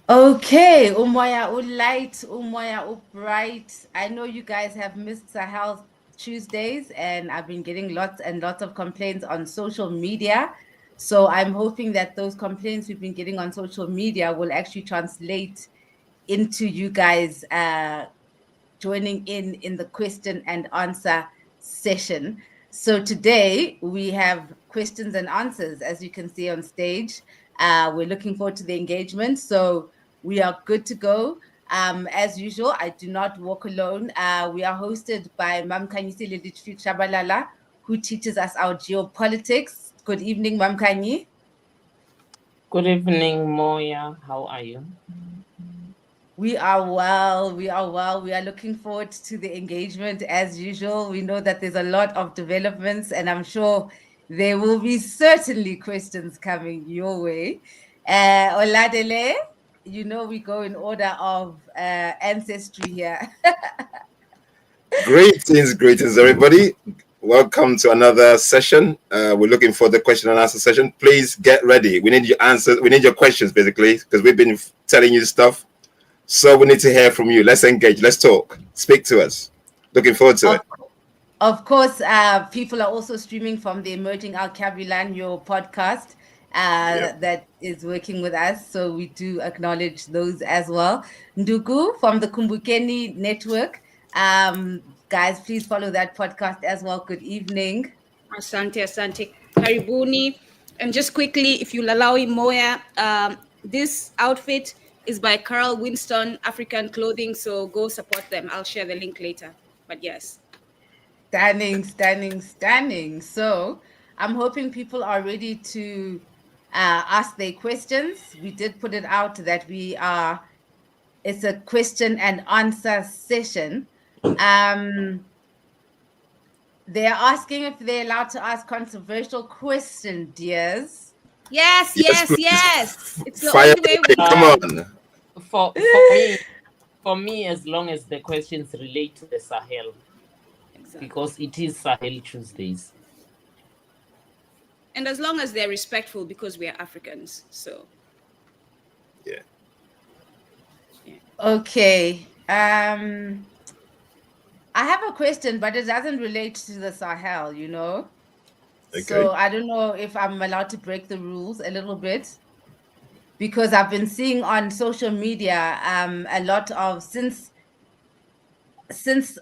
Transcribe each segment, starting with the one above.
Okay, Umoya Light, Umoya Bright. I know you guys have missed Sahel Tuesdays, and I've been getting lots and lots of complaints on social media. So I'm hoping that those complaints we've been getting on social media will actually translate into you guys joining in the question and answer session. So today we have questions and answers, as you can see on stage. We're looking forward to the engagement. So we are good to go. As usual, I do not walk alone. We are hosted by Mam Kanyisi Liditri Shabalala, who teaches us our geopolitics. Good evening, Mam Kanyi. Good evening, Moya. How are you? We are well. We are well. We are looking forward to the engagement as usual. We know that there's a lot of developments, and I'm sure there will be certainly questions coming your way. Oladele, you know we go in order of ancestry here. Greetings, everybody. Welcome to another session. We're looking for the question and answer session. Please get ready. We need your answers. We need your questions, basically, because we've been telling you stuff. So we need to hear from you. Let's engage. Let's talk. Speak to us. Looking forward to it. Of course, people are also streaming from the Emerging Alcabulan, podcast that is working with us. So we do acknowledge those as well. Ndugu from the Kumbukeni network. Guys, please follow that podcast as well. Good evening. Asante. Karibuni. And just quickly, if you'll allow me, Moya, this outfit is by Carl Winston African Clothing. So go support them. I'll share the link later. But yes. Standing. So I'm hoping people are ready to ask their questions. We did put it out that it's a question and answer session. They're asking if they're allowed to ask controversial questions, dears. Yes. It's the Fire only way we Come on. For me, as long as the questions relate to the Sahel, because it is Sahel Tuesdays. And as long as they're respectful, because we are Africans, so. Yeah. Okay. I have a question, but it doesn't relate to the Sahel, you know? Okay. So I don't know if I'm allowed to break the rules a little bit, because I've been seeing on social media a lot of, since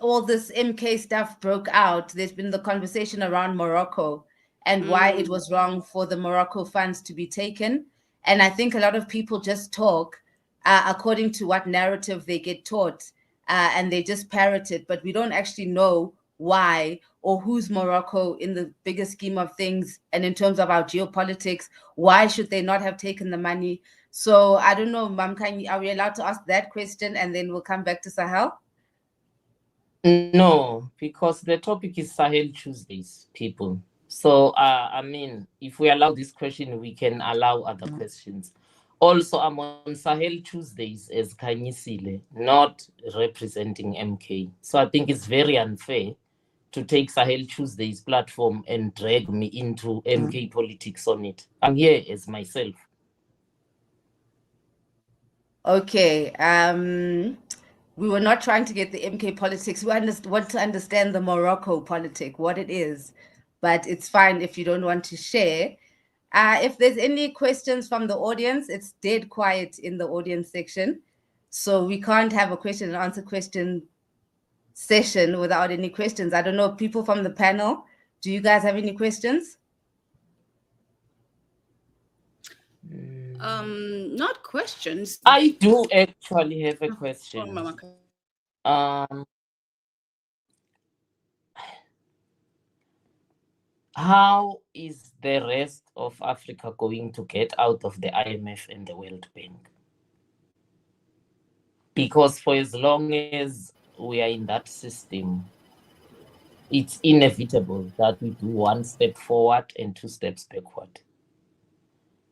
all this MK stuff broke out, there's been the conversation around Morocco and why it was wrong for the Morocco funds to be taken. And I think a lot of people just talk according to what narrative they get taught, and they just parrot it, but we don't actually know why or who's Morocco in the bigger scheme of things. And in terms of our geopolitics, why should they not have taken the money? So I don't know, Mam Kanyisi, are we allowed to ask that question and then we'll come back to Sahel? No, because the topic is Sahel Tuesdays, people. So, if we allow this question, we can allow other questions. Also, I'm on Sahel Tuesdays as Kanyisile, not representing MK. So I think it's very unfair to take Sahel Tuesdays platform and drag me into MK politics on it. I'm here as myself. Okay. We were not trying to get the MK politics. We want to understand the Morocco politic, what it is. But it's fine if you don't want to share. If there's any questions from the audience, it's dead quiet in the audience section. So we can't have a question and answer question session without any questions. I don't know, people from the panel, do you guys have any questions? Not questions. I do actually have a question. How is the rest of Africa going to get out of the IMF and the World Bank? Because for as long as we are in that system, it's inevitable that we do one step forward and two steps backward.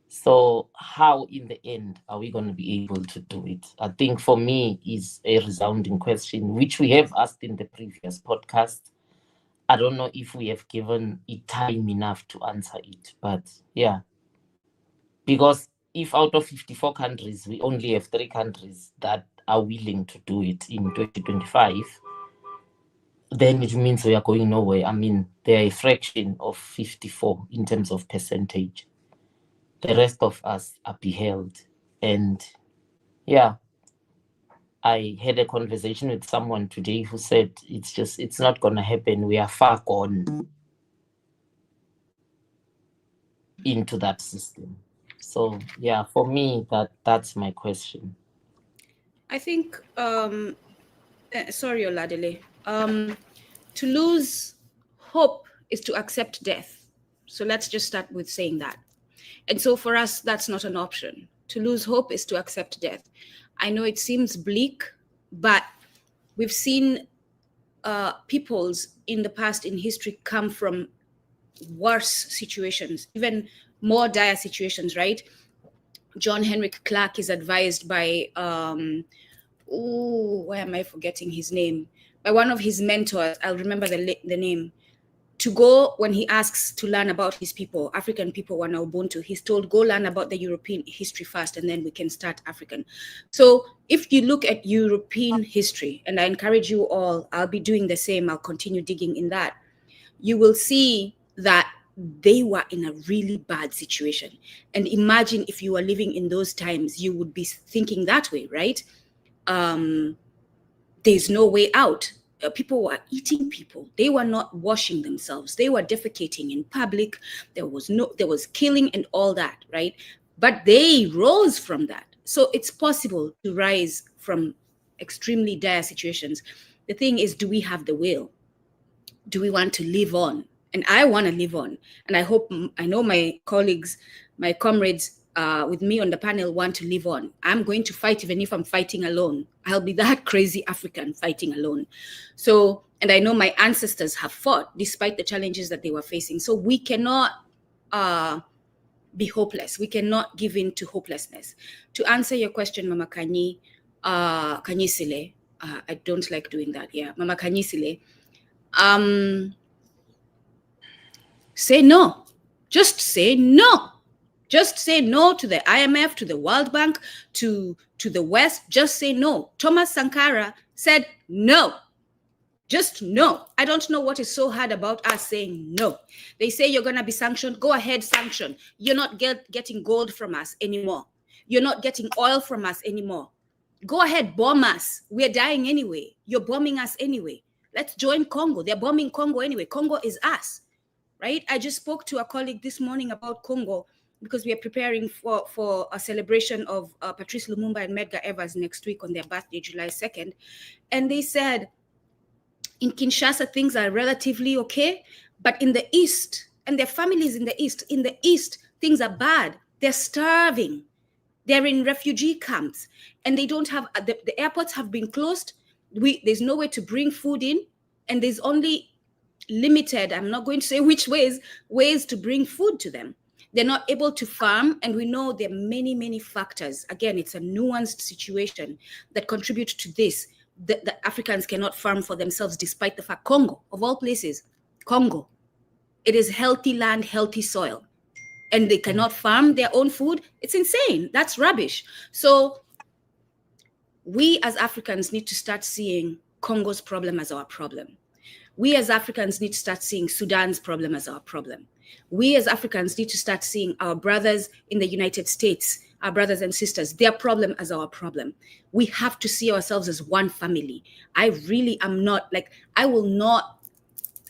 So how in the end are we going to be able to do it? I think for me is a resounding question, which we have asked in the previous podcast. I don't know if we have given it time enough to answer it, but yeah. Because if out of 54 countries, we only have 3 countries that are willing to do it in 2025, then it means we are going nowhere. I mean, they are a fraction of 54 in terms of percentage. The rest of us are beheld. And yeah, I had a conversation with someone today who said it's not going to happen. We are far gone into that system. So yeah, for me, that's my question. I think, sorry, Oladele, to lose hope is to accept death. So let's just start with saying that. And so for us, that's not an option. To lose hope is to accept death. I know it seems bleak, but we've seen peoples in the past in history come from worse situations, even more dire situations, right? John Henrik Clarke is advised by, why am I forgetting his name? By one of his mentors, I'll remember the name, to go, when he asks to learn about his people, African people were now Ubuntu, he's told, go learn about the European history first, and then we can start African. So if you look at European history, and I encourage you all, I'll be doing the same, I'll continue digging in that, you will see that they were in a really bad situation. And imagine if you were living in those times, you would be thinking that way, right? There's no way out. People were eating people. They were not washing themselves. They were defecating in public. There was killing and all that, right? But they rose from that. So it's possible to rise from extremely dire situations. The thing is, do we have the will? Do we want to live on? And I want to live on. And I know my colleagues, my comrades with me on the panel want to live on. I'm going to fight even if I'm fighting alone. I'll be that crazy African fighting alone. So, and I know my ancestors have fought despite the challenges that they were facing. So we cannot be hopeless. We cannot give in to hopelessness. To answer your question, Mama Kanyisile, I don't like doing that. Yeah, Mama Kanyisile, say no. Just say no. Just say no to the IMF, to the World Bank, to the West. Just say no. Thomas Sankara said no. Just no. I don't know what is so hard about us saying no. They say you're going to be sanctioned. Go ahead, sanction. You're not getting gold from us anymore. You're not getting oil from us anymore. Go ahead, bomb us. We're dying anyway. You're bombing us anyway. Let's join Congo. They're bombing Congo anyway. Congo is us, right? I just spoke to a colleague this morning about Congo, because we are preparing for a celebration of Patrice Lumumba and Medgar Evers next week on their birthday, July 2nd. And they said, in Kinshasa, things are relatively okay, but in the East, and their families in the East, things are bad. They're starving. They're in refugee camps, and they don't have, the airports have been closed. There's no way to bring food in, and there's only limited, I'm not going to say which ways to bring food to them. They're not able to farm, and we know there are many, many factors. Again, it's a nuanced situation that contribute to this. The Africans cannot farm for themselves, despite the fact Congo, of all places, Congo, it is healthy land, healthy soil, and they cannot farm their own food. It's insane. That's rubbish. So we as Africans need to start seeing Congo's problem as our problem. We as Africans need to start seeing Sudan's problem as our problem. We as Africans need to start seeing our brothers in the United States, our brothers and sisters, their problem as our problem. We have to see ourselves as one family. I really am not, I will not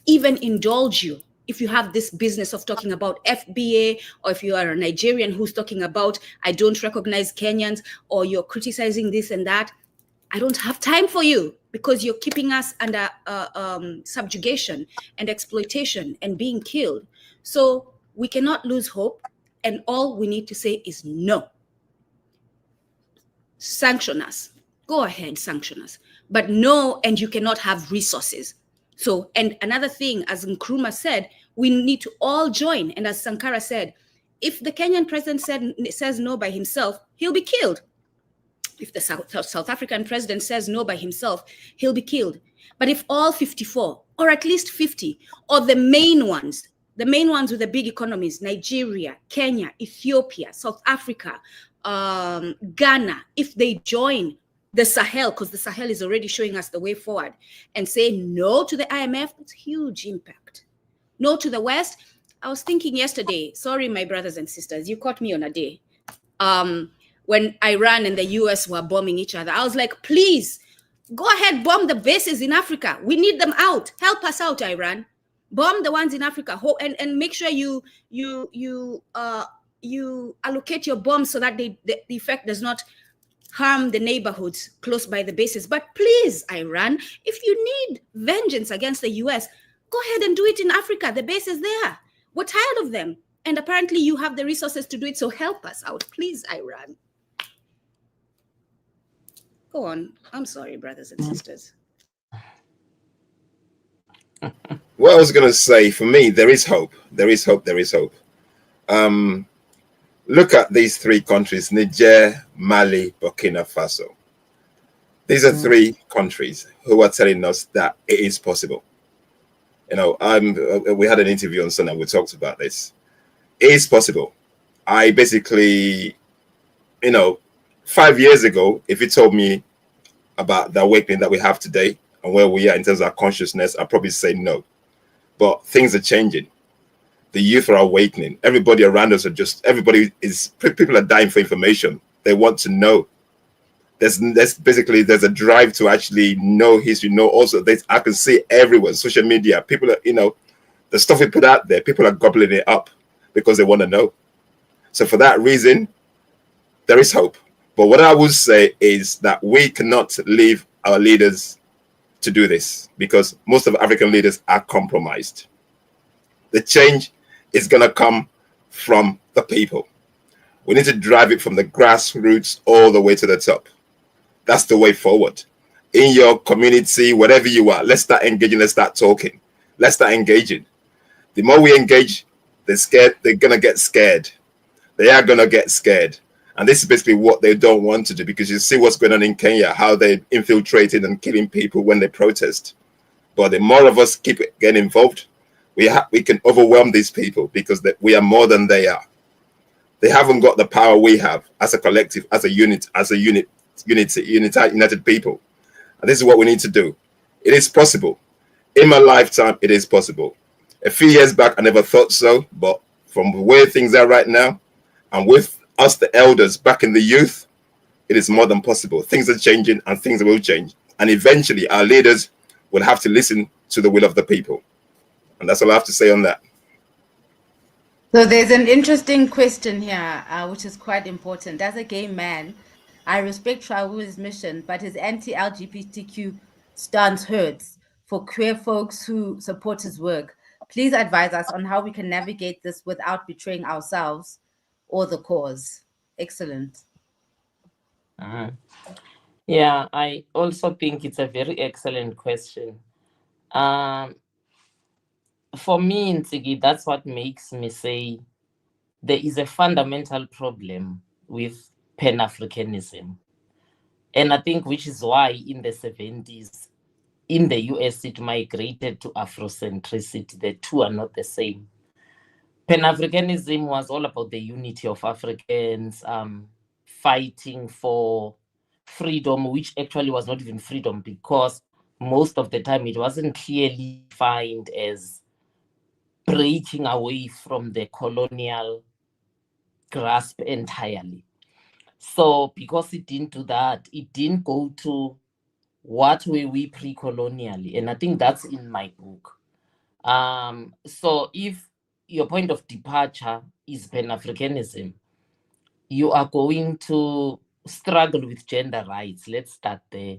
even indulge you if you have this business of talking about FBA, or if you are a Nigerian who's talking about, I don't recognize Kenyans, or you're criticizing this and that. I don't have time for you, because you're keeping us under subjugation and exploitation and being killed. So we cannot lose hope, and all we need to say is no. Sanction us. Go ahead, sanction us. But no, and you cannot have resources. So, and another thing, as Nkrumah said, we need to all join. And as Sankara said, if the Kenyan president says no by himself, he'll be killed. If the South African president says no by himself, he'll be killed. But if all 54, or at least 50, or the main ones, the main ones with the big economies, Nigeria, Kenya, Ethiopia, South Africa, Ghana, if they join the Sahel, because the Sahel is already showing us the way forward, and say no to the IMF, it's huge impact. No to the West. I was thinking yesterday, sorry, my brothers and sisters, you caught me on a day. When Iran and the US were bombing each other, I was like, please, go ahead, bomb the bases in Africa. We need them out. Help us out, Iran. Bomb the ones in Africa, and make sure you allocate your bombs so that the effect does not harm the neighborhoods close by the bases. But please, Iran, if you need vengeance against the US, go ahead and do it in Africa. The base is there. We're tired of them. And apparently you have the resources to do it. So help us out, please, Iran. Go on. I'm sorry, brothers and sisters. What I was going to say, for me, there is hope. There is hope. There is hope. Look at these three countries, Niger, Mali, Burkina Faso. These are three countries who are telling us that it is possible. You know, we had an interview on Sunday. We talked about this. It is possible. I basically, 5 years ago, if you told me about the awakening that we have today and where we are in terms of our consciousness, I'd probably say no. But things are changing. The youth are awakening. Everybody around us people are dying for information. They want to know. There's a drive to actually know history, know also this. I can see everywhere, social media, people are, the stuff we put out there, people are gobbling it up because they want to know. So for that reason, there is hope. But what I would say is that we cannot leave our leaders to do this because most of African leaders are compromised. The change is going to come from the people. We need to drive it from the grassroots all the way to the top. That's the way forward. In your community, whatever you are, let's start engaging, let's start talking. Let's start engaging. The more we engage, they're going to get scared. They are going to get scared. And this is basically what they don't want to do, because you see what's going on in Kenya, how they infiltrated and killing people when they protest. But the more of us keep getting involved, we can overwhelm these people because we are more than they are. They haven't got the power we have as a collective, as a united people. And this is what we need to do. It is possible. In my lifetime, it is possible. A few years back, I never thought so, but from the way things are right now, and with us, the elders, back in the youth, it is more than possible. Things are changing and things will change. And eventually, our leaders will have to listen to the will of the people. And that's all I have to say on that. So there's an interesting question here, which is quite important. As a gay man, I respect Traor's mission, but his anti-LGBTQ stance hurts for queer folks who support his work. Please advise us on how we can navigate this without betraying ourselves or the cause. Excellent. Yeah, I also think it's a very excellent question. For me, Ntigi, that's what makes me say there is a fundamental problem with Pan-Africanism. And I think which is why in the 70s, in the US, it migrated to Afrocentricity. The two are not the same. Pan-Africanism was all about the unity of Africans, fighting for freedom, which actually was not even freedom, because most of the time it wasn't clearly defined as breaking away from the colonial grasp entirely. So because it didn't do that, it didn't go to what were we pre-colonially, and I think that's in my book. So if your point of departure is Pan-Africanism, you are going to struggle with gender rights. Let's start there,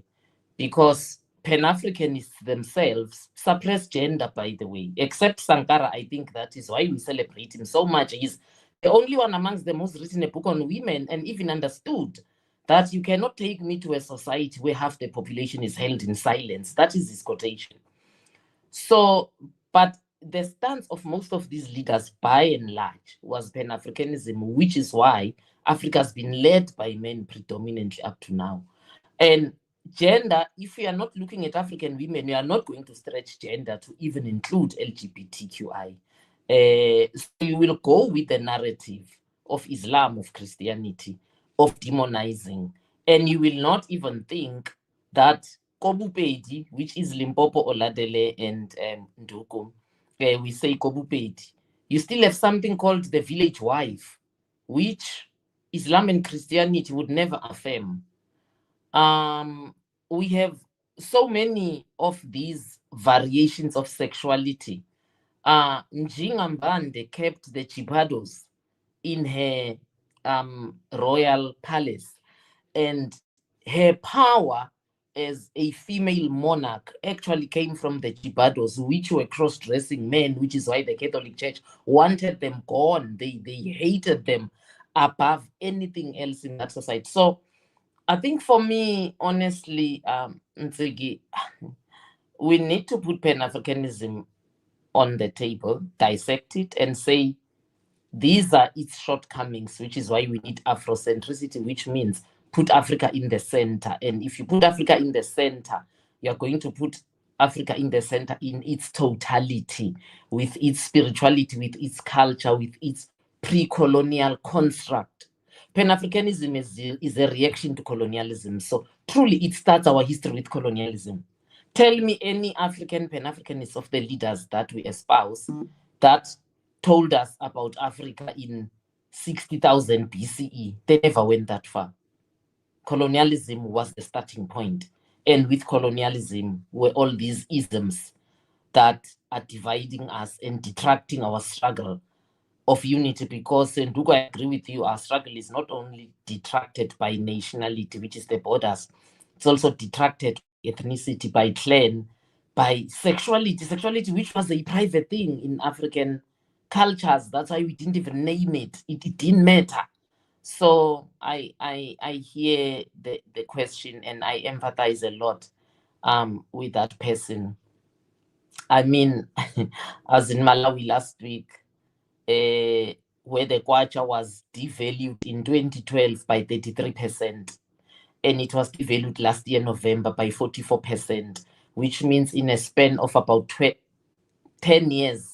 because Pan-Africanists themselves suppress gender, by the way, except Sankara. I think that is why we celebrate him so much. He's the only one amongst the most written a book on women, and even understood that you cannot take me to a society where half the population is held in silence. That is his quotation. So, but the stance of most of these leaders, by and large, was Pan-Africanism, which is why Africa has been led by men predominantly up to now. And gender, if you are not looking at African women, you are not going to stretch gender to even include LGBTQI. So you will go with the narrative of Islam, of Christianity, of demonizing, and you will not even think that Kobupedi, which is Limpopo, Oladele, and Nduku, we say Kobupedi, you still have something called the village wife, which Islam and Christianity would never affirm. We have so many of these variations of sexuality. Njingambande kept the Chibados in her royal palace, and her power as a female monarch actually came from the Chibados, which were cross-dressing men, which is why the Catholic Church wanted them gone. They hated them above anything else in that society. So I think for me, honestly, Ntsigi, we need to put Pan-Africanism on the table, dissect it, and say these are its shortcomings, which is why we need Afrocentricity, which means put Africa in the center. And if you put Africa in the center, you're going to put Africa in the center in its totality, with its spirituality, with its culture, with its pre-colonial construct. Pan-Africanism is a reaction to colonialism. So truly, it starts our history with colonialism. Tell me any African Pan-Africanists of the leaders that we espouse that told us about Africa in 60,000 BCE. They never went that far. Colonialism was the starting point. And with colonialism were all these isms that are dividing us and detracting our struggle of unity, because, and Ndugu, I agree with you, our struggle is not only detracted by nationality, which is the borders, it's also detracted by ethnicity, by clan, by sexuality, which was a private thing in African cultures. That's why we didn't even name it. It didn't matter. So I hear the question, and I empathize a lot with that person. I mean, as in Malawi last week, where the kwacha was devalued in 2012 by 33%, and it was devalued last year November by 44%, which means in a span of about 10 years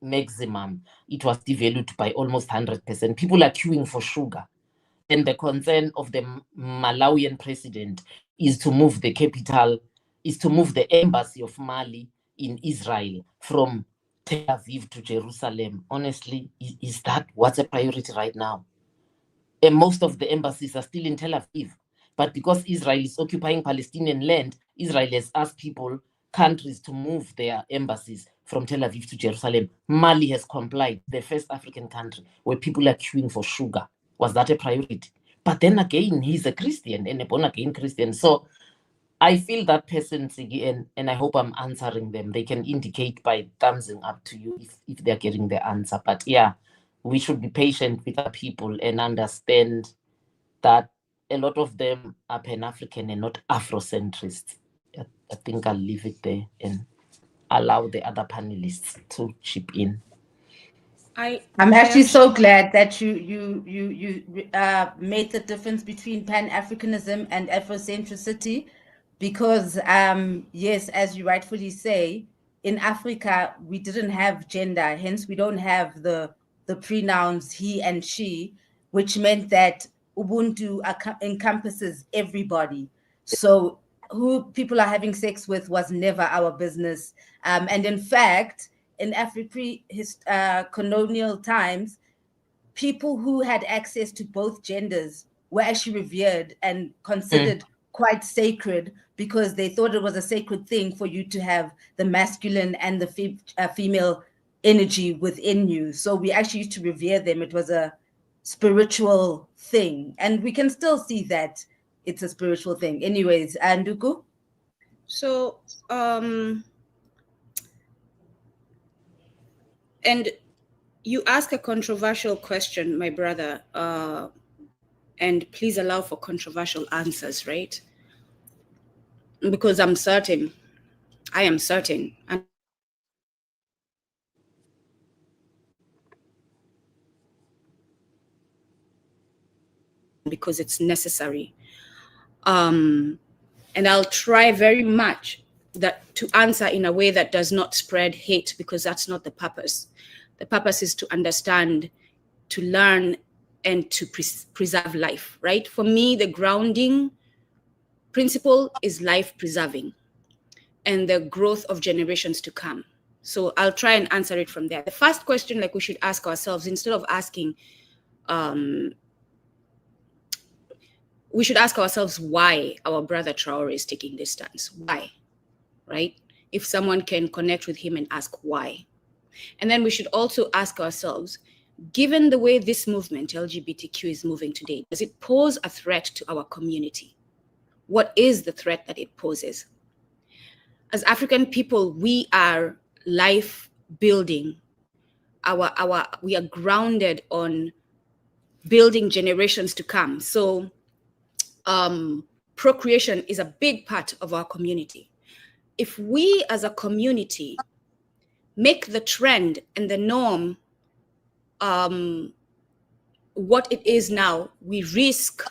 maximum, it was devalued by almost 100%. People are queuing for sugar, and the concern of the Malawian president is to move the capital, is to move the embassy of Mali in Israel from Tel Aviv to Jerusalem. Honestly, is that what's a priority right now? And most of the embassies are still in Tel Aviv. But because Israel is occupying Palestinian land, Israel has asked countries to move their embassies from Tel Aviv to Jerusalem. Mali has complied, the first African country where people are queuing for sugar. Was that a priority? But then again, he's a Christian and a born-again Christian. So I feel that person, Sigi, and I hope I'm answering them. They can indicate by thumbsing up to you if they're getting the answer. But yeah, we should be patient with our people and understand that a lot of them are Pan-African and not Afrocentrists. I think I'll leave it there and allow the other panelists to chip in. I'm actually so glad that you made the difference between Pan-Africanism and Afrocentricity, because yes, as you rightfully say, in Africa we didn't have gender, hence we don't have the pronouns he and she, which meant that Ubuntu encompasses everybody. So who people are having sex with was never our business, and in fact, in colonial times, people who had access to both genders were actually revered and considered quite sacred, because they thought it was a sacred thing for you to have the masculine and the female energy within you. So we actually used to revere them. It was a spiritual thing, and we can still see that it's a spiritual thing. Anyways, Nduku? So, and you ask a controversial question, my brother, and please allow for controversial answers, right? Because I am certain, and because it's necessary. And I'll try very much to answer in a way that does not spread hate, because that's not the purpose. The purpose is to understand, to learn, and to preserve life, right? For me, the grounding principle is life preserving and the growth of generations to come. So I'll try and answer it from there. The first question, like, we should ask ourselves, instead of asking, we should ask ourselves why our brother Traore is taking this stance. Why, right? If someone can connect with him and ask why. And then we should also ask ourselves, given the way this movement, LGBTQ, is moving today, does it pose a threat to our community? What is the threat that it poses? As African people, we are life building. We are grounded on building generations to come. So procreation is a big part of our community. If we as a community make the trend and the norm what it is now, we risk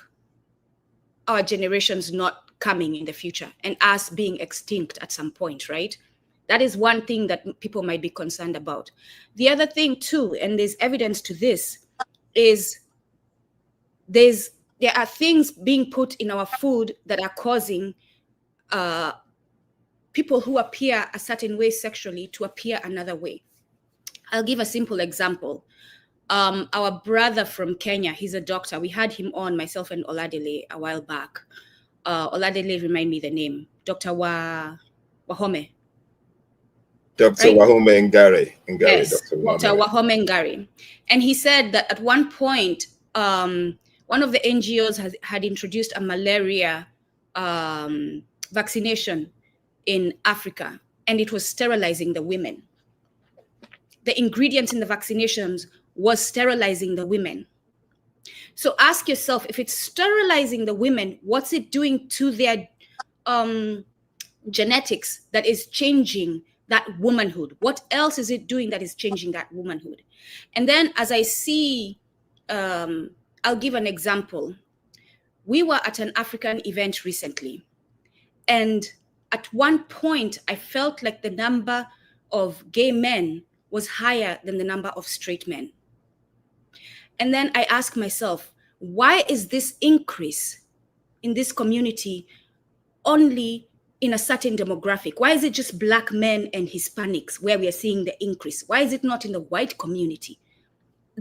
our generations not coming in the future and us being extinct at some point, right? That is one thing that people might be concerned about. The other thing too, and there's evidence to this, is there are things being put in our food that are causing people who appear a certain way sexually to appear another way. I'll give a simple example. Our brother from Kenya, he's a doctor. We had him on, myself and Oladele, a while back. Oladele, remind me the name. Dr. Wahome. Dr. Right? Wahome Ngare. Yes, Dr. Wahome Ngare. And he said that at one point, one of the NGOs had introduced a malaria vaccination in Africa, and it was sterilizing the women. The ingredients in the vaccinations was sterilizing the women. So ask yourself, if it's sterilizing the women, what's it doing to their genetics that is changing that womanhood? What else is it doing that is changing that womanhood? And then as I see, I'll give an example. We were at an African event recently, and at one point, I felt like the number of gay men was higher than the number of straight men. And then I asked myself, why is this increase in this community only in a certain demographic? Why is it just Black men and Hispanics where we are seeing the increase? Why is it not in the white community?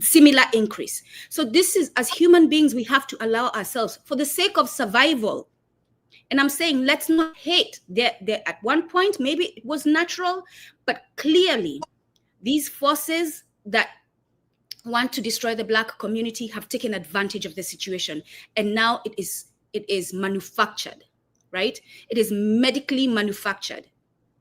Similar increase. So this is, as human beings, we have to allow ourselves, for the sake of survival. And I'm saying, let's not hate. There, at one point, maybe it was natural, but clearly these forces that want to destroy the Black community have taken advantage of the situation. And now it is manufactured, right? It is medically manufactured.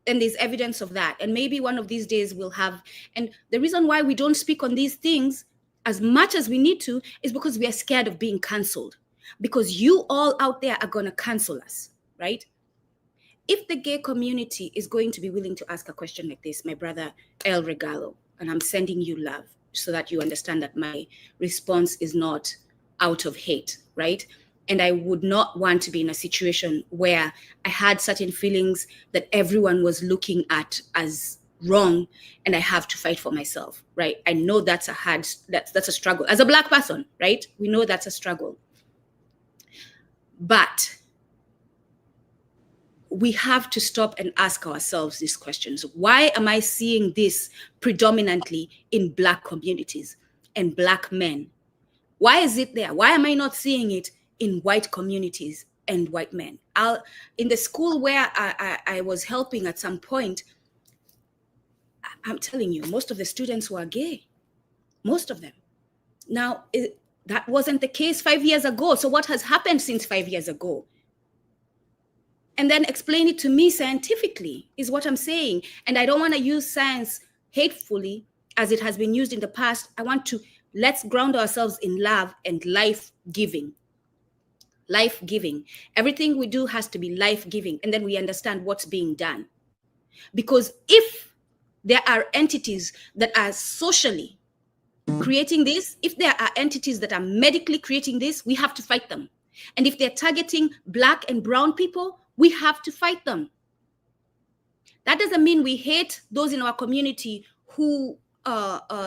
And there's evidence of that. And maybe one of these days we'll have, and the reason why we don't speak on these things as much as we need to is because we are scared of being canceled. Because you all out there are going to cancel us, right? If the gay community is going to be willing to ask a question like this, my brother El Regalo, and I'm sending you love so that you understand that my response is not out of hate, right? And I would not want to be in a situation where I had certain feelings that everyone was looking at as wrong, and I have to fight for myself, right? I know that's a struggle. As a Black person, right? We know that's a struggle. But we have to stop and ask ourselves these questions. Why am I seeing this predominantly in Black communities and Black men? Why is it there? Why am I not seeing it in white communities and white men? In the school where I was helping at some point, I'm telling you, most of the students were gay. Most of them. Now, that wasn't the case 5 years ago. So what has happened since 5 years ago? And then explain it to me scientifically is what I'm saying. And I don't want to use science hatefully as it has been used in the past. Let's ground ourselves in love and life-giving. Life-giving. Everything we do has to be life-giving. And then we understand what's being done. Because if there are entities that are socially creating this, if there are entities that are medically creating this, we have to fight them. And if they're targeting Black and brown people, we have to fight them. That doesn't mean we hate those in our community who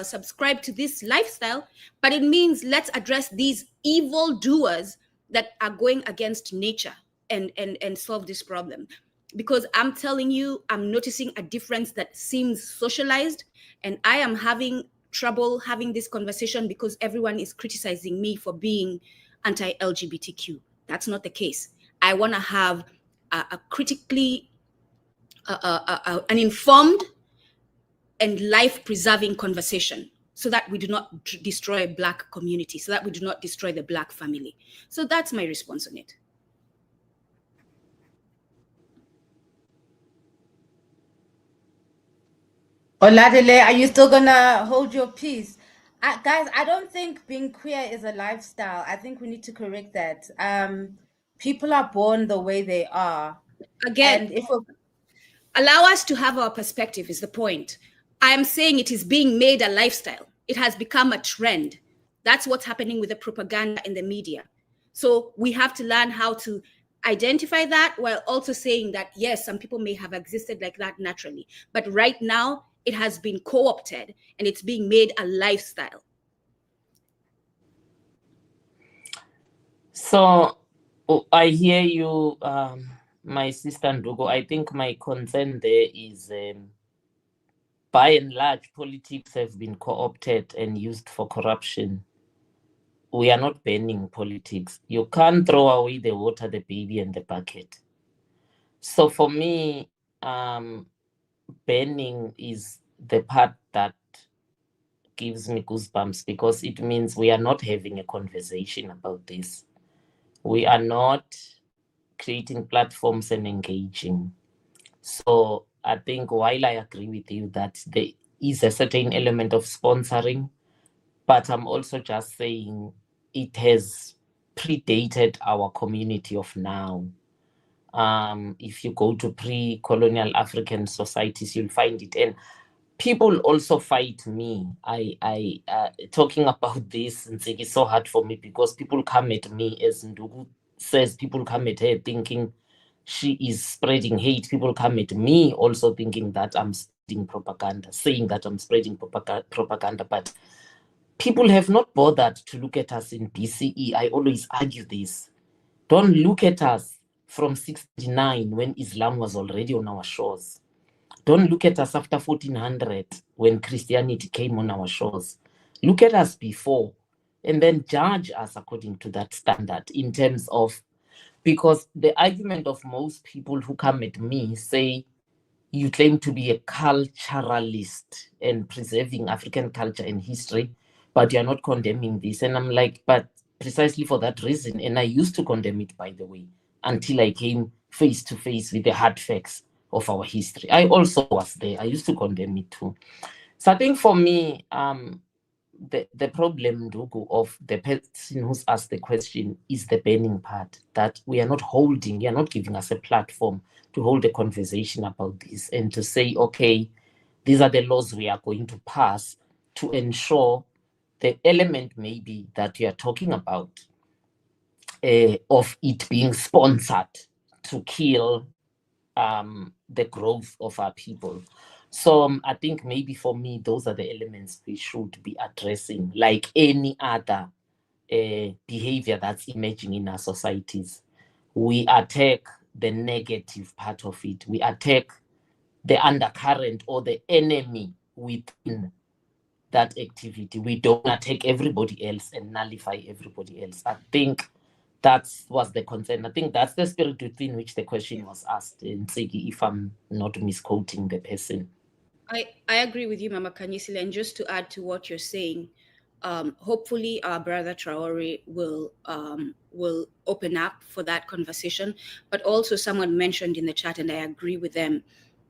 subscribe to this lifestyle, but it means let's address these evil doers that are going against nature and solve this problem. Because I'm telling you, I'm noticing a difference that seems socialized, and I am having trouble having this conversation because everyone is criticizing me for being anti-LGBTQ. That's not the case. I want to have a critically, an informed and life-preserving conversation, so that we do not destroy a Black community, so that we do not destroy the Black family. So that's my response on it. Oladele, are you still gonna hold your peace? Guys, I don't think being queer is a lifestyle. I think we need to correct that. People are born the way they are. Again, and allow us to have our perspective is the point. I am saying it is being made a lifestyle. It has become a trend. That's what's happening with the propaganda in the media. So we have to learn how to identify that, while also saying that, yes, some people may have existed like that naturally, but right now it has been co-opted and it's being made a lifestyle. So I hear you, my sister Ndugo. I think my concern there is, by and large, politics have been co-opted and used for corruption. We are not banning politics. You can't throw away the water, the baby, and the bucket. So for me, banning is the part that gives me goosebumps, because it means we are not having a conversation about this. We are not creating platforms and engaging. So I think, while I agree with you that there is a certain element of sponsoring, but I'm also just saying it has predated our community of now. If you go to pre-colonial African societies, you'll find it. And people also fight me. I talking about this, it's so hard for me, because people come at me, as Ndugu says, people come at her thinking she is spreading hate. People come at me also thinking that I'm spreading propaganda, saying that I'm spreading propaganda. But people have not bothered to look at us in BCE. I always argue this. Don't look at us from 69, when Islam was already on our shores. Don't look at us after 1400, when Christianity came on our shores. Look at us before, and then judge us according to that standard, in terms of, because the argument of most people who come at me say, you claim to be a culturalist and preserving African culture and history, but you're not condemning this. And I'm like, but precisely for that reason. And I used to condemn it, by the way, until I came face to face with the hard facts of our history. I also was there. I used to condemn it too. So I think for me, the problem, Ndugu, of the person who's asked the question is the banning part, that we are not holding, you're not giving us a platform to hold a conversation about this and to say, okay, these are the laws we are going to pass to ensure the element maybe that you are talking about, of it being sponsored to kill the growth of our people. So I think maybe for me, those are the elements we should be addressing, like any other behavior that's emerging in our societies. We attack the negative part of it. We attack the undercurrent or the enemy within that activity. We don't attack everybody else and nullify everybody else. I think that was the concern. I think that's the spirit within which the question was asked, in Tsegi, if I'm not misquoting the person. I agree with you, Mama Kanyisile. And just to add to what you're saying, hopefully our brother Traore will open up for that conversation. But also, someone mentioned in the chat, and I agree with them,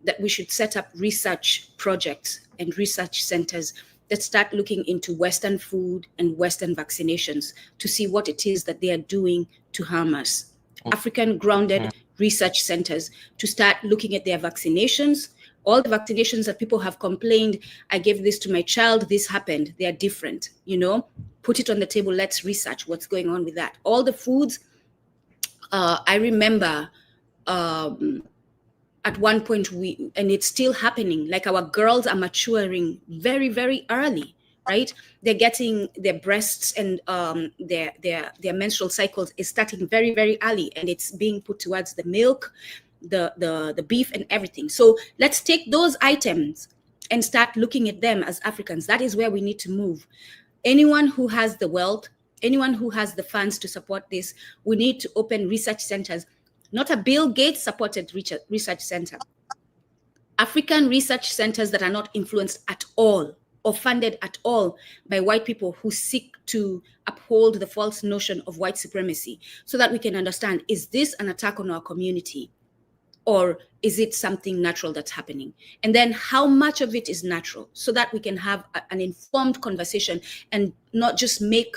that we should set up research projects and research centers that start looking into Western food and Western vaccinations to see what it is that they are doing to harm us. African grounded research centers to start looking at their vaccinations. All the vaccinations that people have complained, I gave this to my child, this happened, they are different, put it on the table, let's research what's going on with that. All the foods, I remember at one point and it's still happening, like our girls are maturing very, very early, right? They're getting their breasts and their menstrual cycles is starting very, very early, and it's being put towards the milk, the beef and everything. So let's take those items and start looking at them as Africans. That is where we need to move. Anyone who has the wealth, anyone who has the funds to support this, we need to open research centers, not a Bill Gates supported research center. African research centers that are not influenced at all or funded at all by white people who seek to uphold the false notion of white supremacy, so that we can understand, is this an attack on our community? Or is it something natural that's happening? And then how much of it is natural, so that we can have an informed conversation and not just make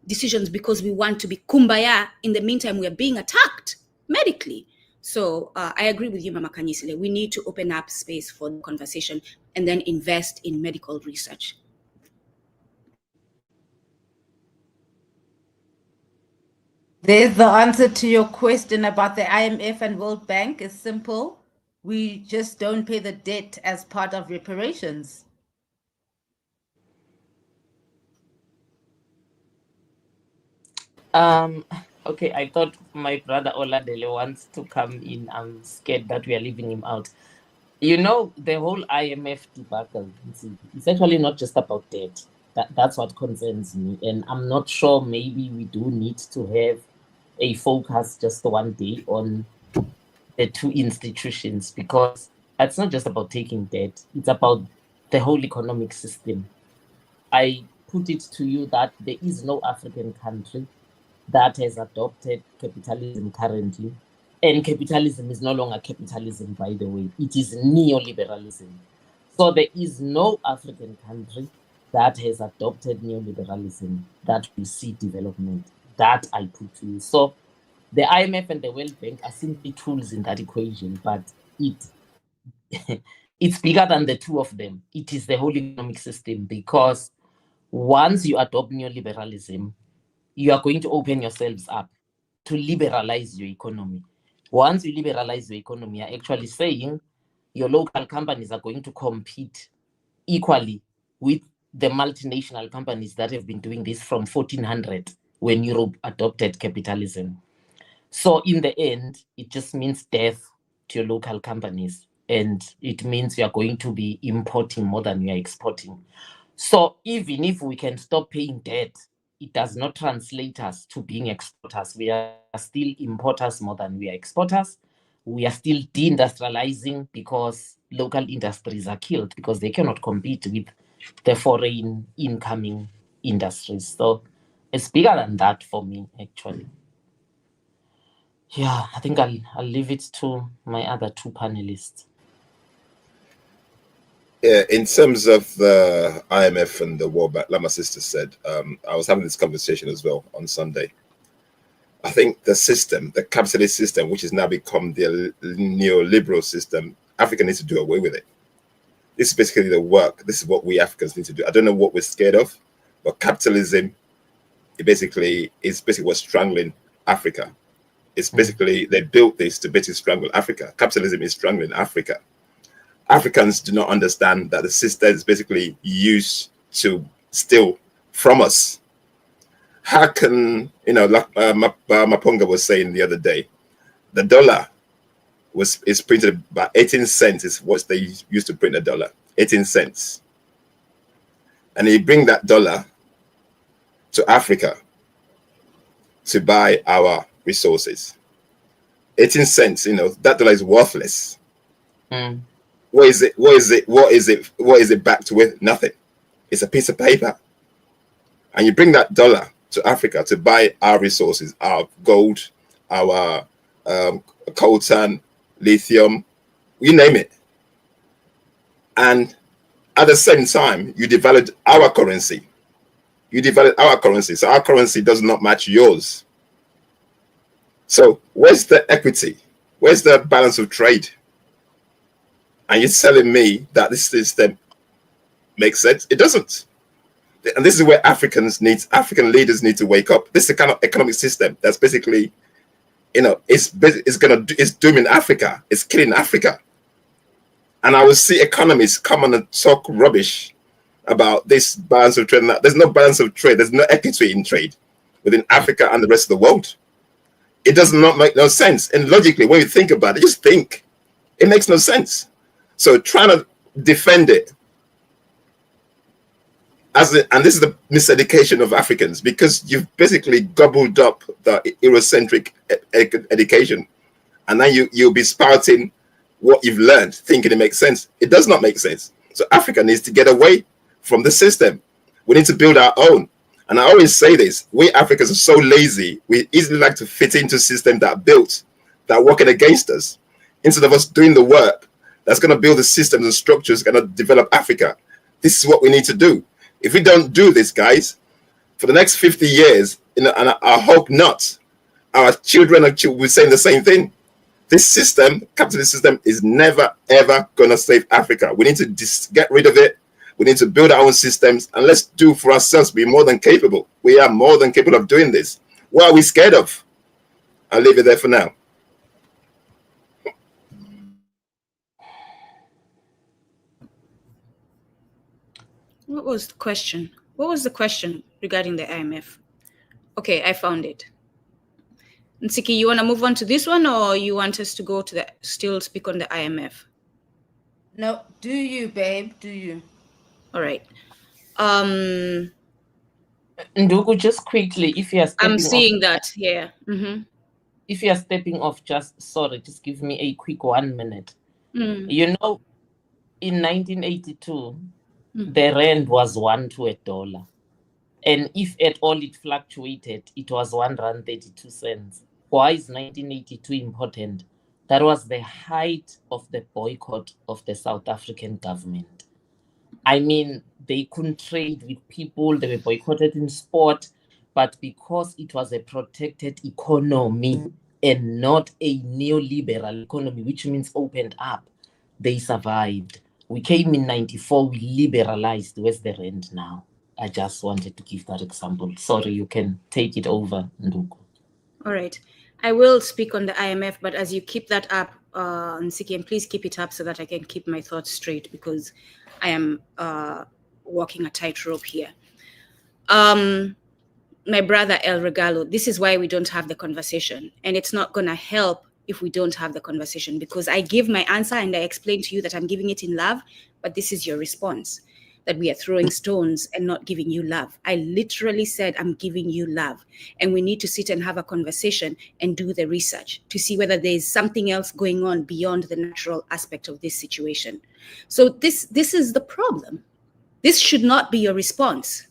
decisions because we want to be kumbaya. In the meantime, we are being attacked medically. So I agree with you, Mama Kanyisile. We need to open up space for the conversation and then invest in medical research. There's the answer to your question about the IMF and World Bank. Is simple. We just don't pay the debt as part of reparations. Okay, I thought my brother Oladele wants to come in. I'm scared that we are leaving him out. You know, the whole IMF debacle, it's actually not just about debt. That's what concerns me. And I'm not sure, maybe we do need to have a focus just one day on the two institutions, because it's not just about taking debt, it's about the whole economic system. I put it to you that there is no African country that has adopted capitalism currently. And capitalism is no longer capitalism, by the way. It is neoliberalism. So there is no African country that has adopted neoliberalism that will see development. That I put to you. So the IMF and the World Bank are simply tools in that equation, but it's bigger than the two of them. It is the whole economic system, because once you adopt neoliberalism, you are going to open yourselves up to liberalize your economy. Once you liberalize your economy, you're actually saying your local companies are going to compete equally with the multinational companies that have been doing this from 1400 when Europe adopted capitalism. So in the end, it just means death to your local companies. And it means you are going to be importing more than you are exporting. So even if we can stop paying debt, it does not translate us to being exporters. We are still importers more than we are exporters. We are still deindustrializing because local industries are killed because they cannot compete with the foreign incoming industries. So it's bigger than that for me, actually. Yeah, I think I'll leave it to my other two panelists. Yeah, in terms of the IMF and the World Bank, like my sister said, I was having this conversation as well on Sunday. I think the system, the capitalist system, which has now become the neoliberal system, Africa needs to do away with it. This is basically the work. This is what we Africans need to do. I don't know what we're scared of, but capitalism, is basically what's strangling Africa. It's basically, they built this to basically strangle Africa. Capitalism is strangling Africa. Africans do not understand that the system is basically used to steal from us. How can, like Maponga was saying the other day, the dollar is printed by 18 cents is what they used to print a dollar, 18 cents. And you bring that dollar to Africa to buy our resources. 18 cents, that dollar is worthless. Mm. What is it backed with? Nothing. It's a piece of paper. And you bring that dollar to Africa to buy our resources, our gold, our coltan, lithium, you name it. And at the same time, you devalued our currency. So our currency does not match yours. So where's the equity? Where's the balance of trade? And you're telling me that this system makes sense? It doesn't. And this is where African leaders need to wake up. This is the kind of economic system that's basically, it's dooming Africa. It's killing Africa. And I will see economists come on and talk rubbish about this balance of trade. There's no balance of trade. There's no equity in trade within Africa and the rest of the world. It does not make no sense. And logically, when you think about it, just think. It makes no sense. So trying to defend it, and this is the miseducation of Africans, because you've basically gobbled up the Eurocentric education, and then you'll be spouting what you've learned, thinking it makes sense. It does not make sense. So Africa needs to get away from the system. We need to build our own. And I always say this, we Africans are so lazy. We easily like to fit into systems that are built, that are working against us, instead of us doing the work that's going to build the systems and structures going to develop Africa. This is what we need to do. If we don't do this, guys, for the next 50 years, and I hope not, our children will be saying the same thing. This system, capitalist system, is never, ever going to save Africa. We need to get rid of it. We need to build our own systems, and let's do for ourselves. Be more than capable. We are more than capable of doing this. What are we scared of? I'll leave it there for now. What was the question? What was the question regarding the IMF? Okay, I found it. Nsiki, you want to move on to this one, or you want us to go to still speak on the IMF? No, do you, babe? Do you? All right. Ndugu, just quickly, if you are stepping I'm seeing off, that, yeah. Mm-hmm. If you are stepping off, just give me a quick 1 minute. You know, in 1982, the rand was 1 to $1. And if at all it fluctuated, it was R1.32. Why is 1982 important? That was the height of the boycott of the South African government. I mean, they couldn't trade with people, they were boycotted in sport, but because it was a protected economy and not a neoliberal economy, which means opened up, they survived. We came in 94, we liberalized. Where's the rand now? I just wanted to give that example. Sorry, you can take it over, Ndugu. All right. I will speak on the IMF, but as you keep that up, Nsiki, and please keep it up so that I can keep my thoughts straight, because I am walking a tightrope here. My brother El Regalo, this is why we don't have the conversation. And it's not going to help if we don't have the conversation, because I give my answer and I explain to you that I'm giving it in love, but this is your response, that we are throwing stones and not giving you love. I literally said I'm giving you love, and we need to sit and have a conversation and do the research to see whether there's something else going on beyond the natural aspect of this situation. So this is the problem. This should not be your response.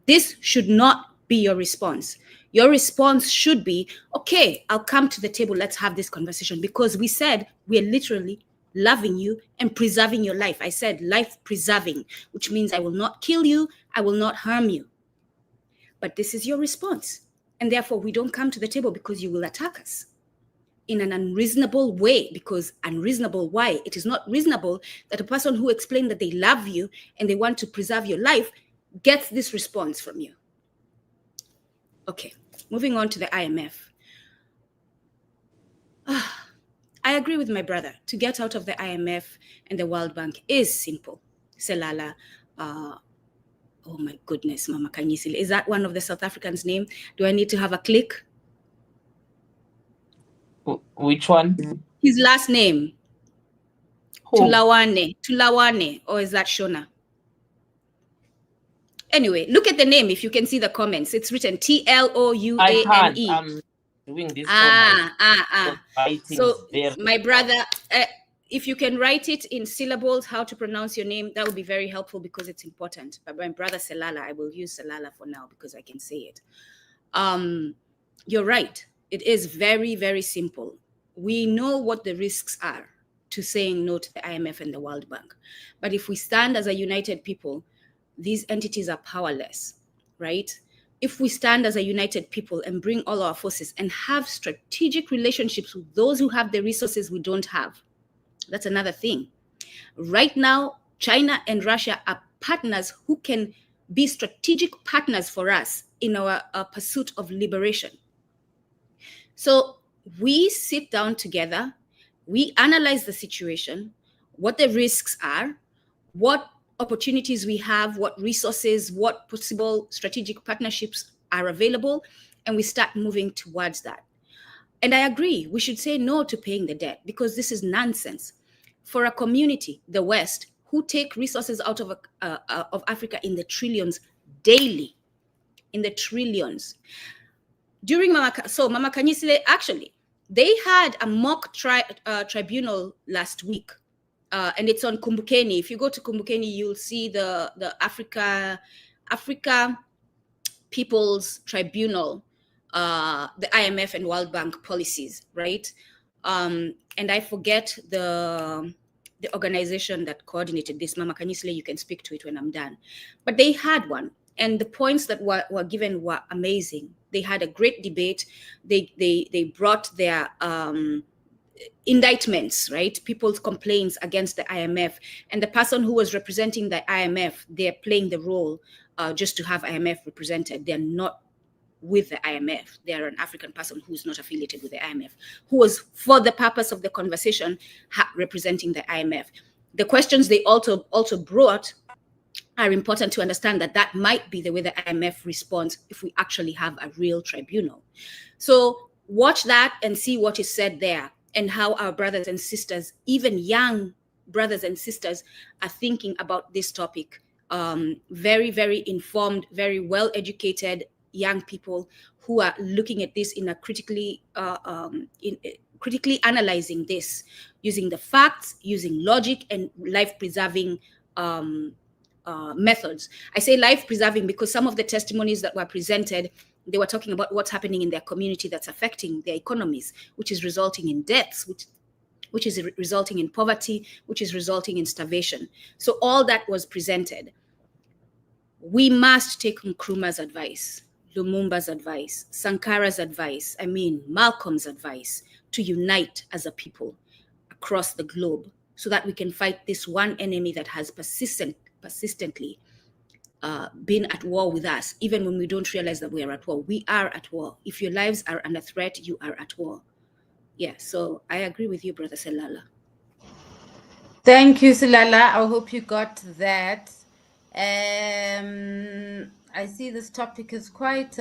This should not be your response. Your response should be, okay, I'll come to the table, let's have this conversation, because we said we're literally loving you and preserving your life. I said life preserving, which means I will not kill you, I will not harm you. But this is your response. And therefore, we don't come to the table because you will attack us in an unreasonable way. Because unreasonable, why? It is not reasonable that a person who explained that they love you and they want to preserve your life gets this response from you. Okay, moving on to the IMF. I agree with my brother. To get out of the IMF and the World Bank is simple. Selala, oh my goodness, Mama Kanyisile. Is that one of the South Africans' name? Do I need to have a click? Which one? His last name. Who? Tulawane, or is that Shona? Anyway, look at the name if you can see the comments. It's written Tlouane. I can't. I'm doing this. So, my brother, if you can write it in syllables, how to pronounce your name, that would be very helpful because it's important. But my brother Selala, I will use Selala for now because I can say it. You're right. It is very, very simple. We know what the risks are to saying no to the IMF and the World Bank. But if we stand as a united people, these entities are powerless, right? If we stand as a united people and bring all our forces and have strategic relationships with those who have the resources we don't have, that's another thing. Right now, China and Russia are partners who can be strategic partners for us in our pursuit of liberation. So we sit down together, we analyze the situation, what the risks are, what opportunities we have, what resources, what possible strategic partnerships are available, and we start moving towards that. And I agree, we should say no to paying the debt, because this is nonsense. For a community, the West, who take resources out of Africa in the trillions daily, in the trillions. During Mama Kanyisile, actually, they had a mock tribunal last week, and it's on Kumbukeni. If you go to Kumbukeni, you'll see the Africa People's Tribunal, the IMF and World Bank policies, right? And I forget the organization that coordinated this. Mama Kanyisile, you can speak to it when I'm done. But they had one, and the points that were given were amazing. They had a great debate. They brought their indictments, right? People's complaints against the IMF, and the person who was representing the IMF, they're playing the role just to have IMF represented. They're not with the IMF. They are an African person who's not affiliated with the IMF, who was, for the purpose of the conversation, representing the IMF. The questions they also brought are important to understand that might be the way the IMF responds if we actually have a real tribunal. So watch that and see what is said there, and how our brothers and sisters, even young brothers and sisters, are thinking about this topic. Very, very informed, very well-educated young people who are looking at this in a critically analyzing this, using the facts, using logic, and life-preserving methods. I say life-preserving because some of the testimonies that were presented, they were talking about what's happening in their community that's affecting their economies, which is resulting in deaths, which is resulting in poverty, which is resulting in starvation. So all that was presented. We must take Nkrumah's advice, Lumumba's advice, Sankara's advice, Malcolm's advice, to unite as a people across the globe so that we can fight this one enemy that has persistently been at war with us, even when we don't realize that we are at war. We are at war. If your lives are under threat, you are at war. Yeah, so I agree with you, Brother Selala. Thank you, Silala. I hope you got that. I see this topic is quite,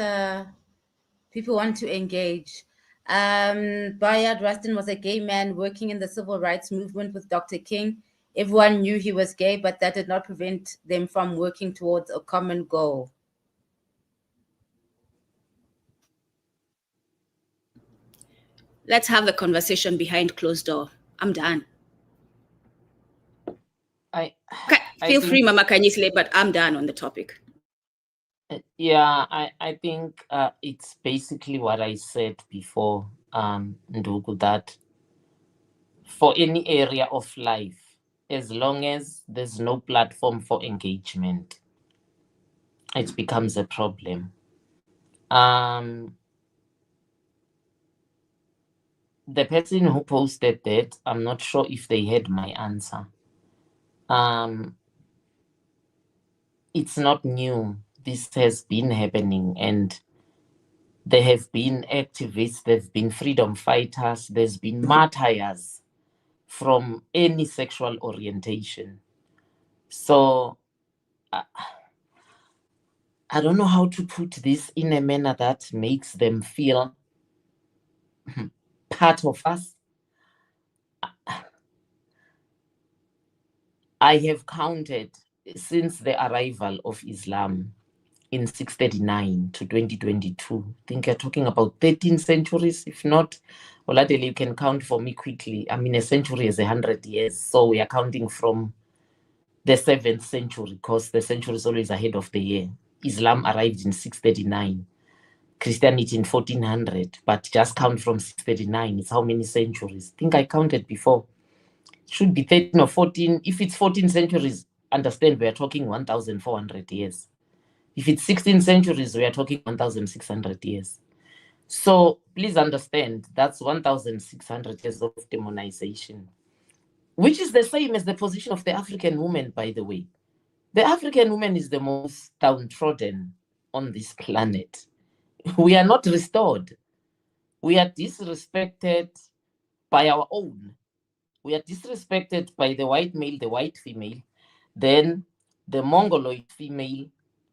people want to engage. Bayard Rustin was a gay man working in the civil rights movement with Dr. King. Everyone knew he was gay, but that did not prevent them from working towards a common goal. Let's have the conversation behind closed door. I'm done. Feel free, Mama Kanyisile, but I'm done on the topic. Yeah, I think it's basically what I said before, Ndugu, that for any area of life, as long as there's no platform for engagement, it becomes a problem. The person who posted that, I'm not sure if they had my answer. It's not new. This has been happening, and there have been activists, there have been freedom fighters, there's been martyrs from any sexual orientation. So I don't know how to put this in a manner that makes them feel part of us. I have counted since the arrival of Islam in 639 to 2022. I think you're talking about 13 centuries, if not. Oladele, you can count for me quickly. A century is 100 years. So we are counting from the 7th century, because the century is always ahead of the year. Islam arrived in 639, Christianity in 1400, but just count from 639. It's how many centuries? I think I counted before. It should be 13 or 14. If it's 14 centuries, understand we are talking 1,400 years. If it's 16 centuries, we are talking 1,600 years. So please understand, that's 1,600 years of demonization, which is the same as the position of the African woman, by the way. The African woman is the most downtrodden on this planet. We are not restored. We are disrespected by our own. we are disrespected by the white male, the white female, then the Mongoloid female,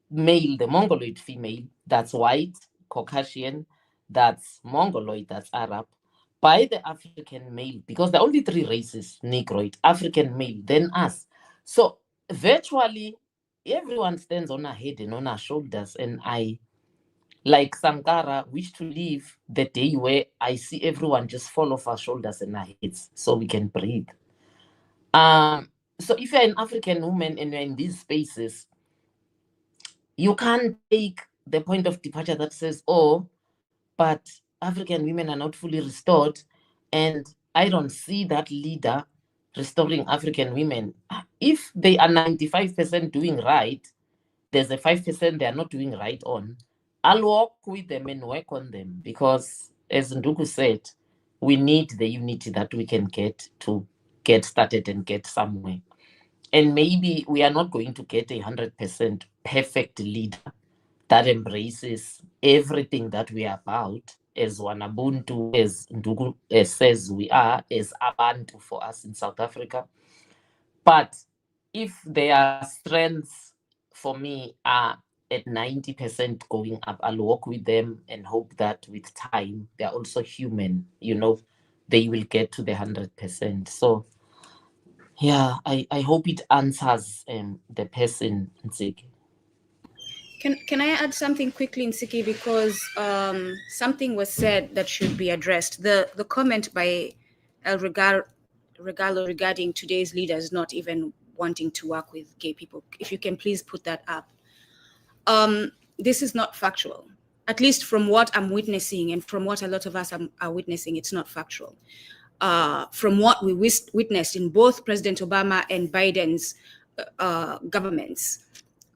the Mongoloid female, that's white, Caucasian, that's Mongoloid, that's Arab, by the African male, because there are only three races, Negroid, African male, then us. So virtually everyone stands on our head and on our shoulders. And I, like Sankara, wish to live the day where I see everyone just fall off our shoulders and our heads so we can breathe. So if you're an African woman and you're in these spaces, you can't take the point of departure that says, oh, but African women are not fully restored, and I don't see that leader restoring African women. If they are 95% doing right, there's a 5% they are not doing right on. I'll walk with them and work on them because, as Ndugu said, we need the unity that we can get to get started and get somewhere. And maybe we are not going to get 100% perfect leader that embraces everything that we are about, as Wanabuntu, as Ndugu says we are, as Abantu for us in South Africa. But if their strengths for me are at 90% going up, I'll walk with them and hope that with time, they're also human, they will get to the 100%. So yeah, I hope it answers the person, Nziki. Can I add something quickly, Nsiki, because something was said that should be addressed. The comment by El Regalo regarding today's leaders not even wanting to work with gay people. If you can please put that up. This is not factual. At least from what I'm witnessing and from what a lot of us are witnessing, it's not factual. From what we witnessed in both President Obama and Biden's governments,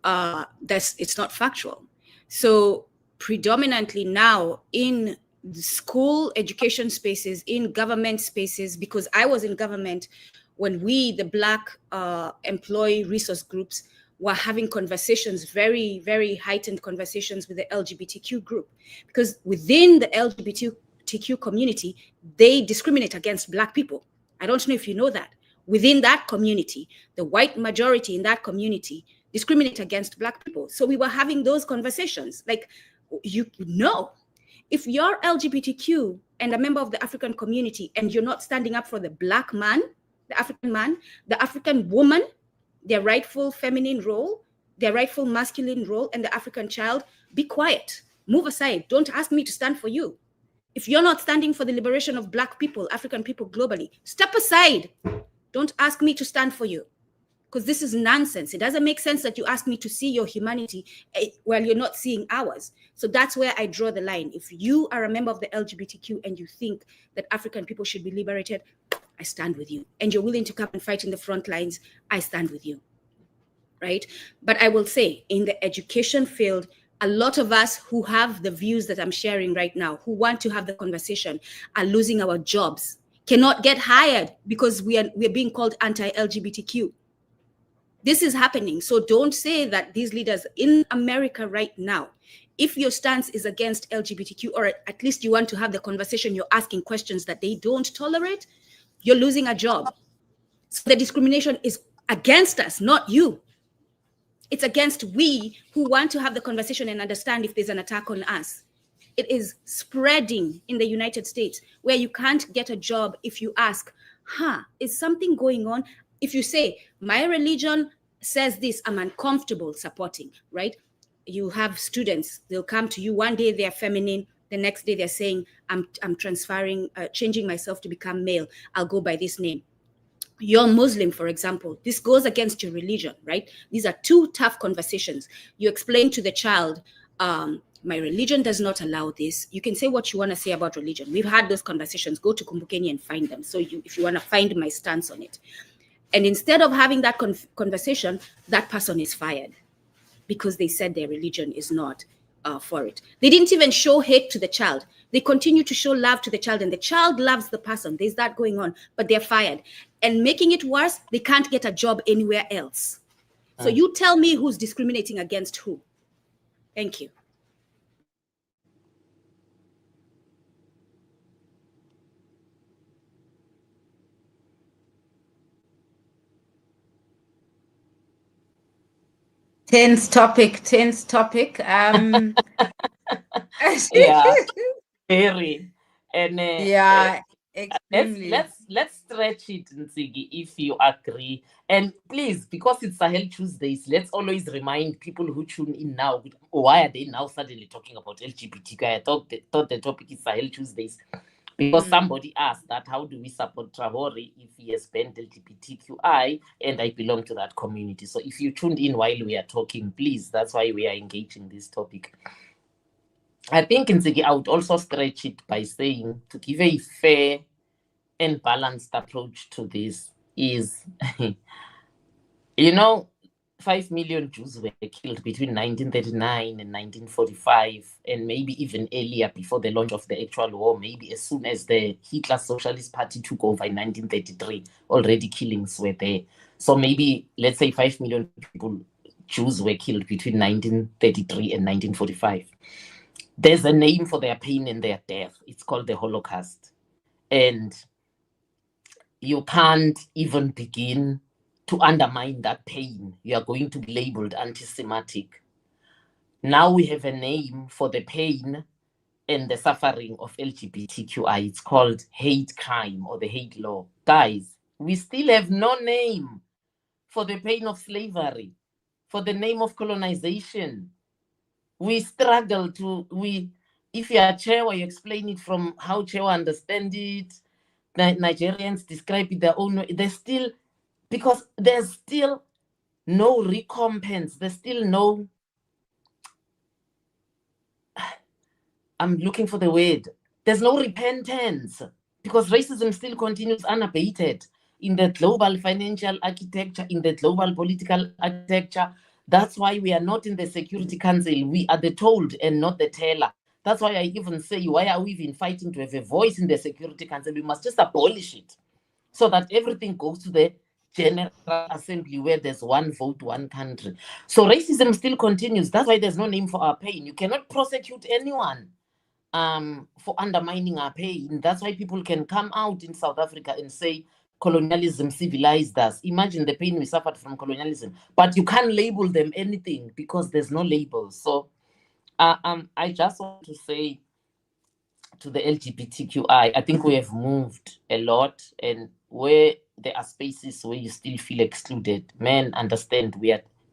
it's not factual. So predominantly now in the school education spaces, in government spaces, because I was in government when we, the Black employee resource groups, were having conversations, very, very heightened conversations with the LGBTQ group, because within the LGBTQ community, they discriminate against Black people. I don't know if you know that. Within that community, the white majority in that community discriminate against Black people. So we were having those conversations. Like, you know, if you're LGBTQ and a member of the African community and you're not standing up for the Black man, the African woman, their rightful feminine role, their rightful masculine role, and the African child, be quiet. Move aside. Don't ask me to stand for you. If you're not standing for the liberation of Black people, African people globally, step aside. Don't ask me to stand for you, because this is nonsense. It doesn't make sense that you ask me to see your humanity while you're not seeing ours. So that's where I draw the line. If you are a member of the LGBTQ and you think that African people should be liberated, I stand with you. And you're willing to come and fight in the front lines, I stand with you, right? But I will say, in the education field, a lot of us who have the views that I'm sharing right now, who want to have the conversation, are losing our jobs, cannot get hired because we're being called anti-LGBTQ. This is happening. So don't say that these leaders in America right now, if your stance is against LGBTQ, or at least you want to have the conversation, you're asking questions that they don't tolerate, you're losing a job. So the discrimination is against us, not you. It's against we who want to have the conversation and understand if there's an attack on us. It is spreading in the United States, where you can't get a job if you ask, is something going on? If you say, my religion says this, I'm uncomfortable supporting, right? You have students, they'll come to you, one day they're feminine, the next day they're saying, I'm transferring, changing myself to become male, I'll go by this name. You're Muslim, for example, this goes against your religion, right? These are two tough conversations. You explain to the child, my religion does not allow this. You can say what you want to say about religion. We've had those conversations. Go to Kumbukeni and find them. So if you want to find my stance on it. And instead of having that conversation, that person is fired because they said their religion is not for it. They didn't even show hate to the child. They continue to show love to the child, and the child loves the person. There's that going on, but they're fired. And making it worse, they can't get a job anywhere else. So you tell me who's discriminating against who. Thank you. Tense topic. Yeah, very. And Yeah, let's extremely. let's let's stretch it, Nzigi, if you agree. And please, because it's Sahel Tuesdays, let's always remind people who tune in now, why are they now suddenly talking about LGBTQ? I thought the topic is Sahel Tuesdays. Because somebody asked that, how do we support Traore if he has banned LGBTQI and I belong to that community? So if you tuned in while we are talking, please, that's why we are engaging this topic. I think, Nzigi, I would also stretch it by saying to give a fair and balanced approach to this is, 5 million Jews were killed between 1939 and 1945, and maybe even earlier before the launch of the actual war, maybe as soon as the Hitler Socialist Party took over in 1933, already killings were there. So maybe, let's say 5 million people, Jews were killed between 1933 and 1945. There's a name for their pain and their death. It's called the Holocaust. And you can't even begin to undermine that pain. You are going to be labeled anti-Semitic. Now we have a name for the pain and the suffering of LGBTQI. It's called hate crime or the hate law. Guys, we still have no name for the pain of slavery, for the name of colonization. We struggle if you are Chewa, you explain it from how Chewa understand it. Nigerians describe it their own way. Because there's still no recompense. There's still no, I'm looking for the word. There's no repentance because racism still continues unabated in the global financial architecture, in the global political architecture. That's why we are not in the Security Council. We are the told and not the teller. That's why I even say, why are we even fighting to have a voice in the Security Council? We must just abolish it so that everything goes to the General Assembly where there's one vote, one country. So racism still continues. That's why there's no name for our pain. You cannot prosecute anyone for undermining our pain. That's why people can come out in South Africa and say colonialism civilized us. Imagine the pain we suffered from colonialism. But you can't label them anything because there's no label. So I just want to say to the LGBTQI, I think we have moved a lot, and where there are spaces where you still feel excluded, men understand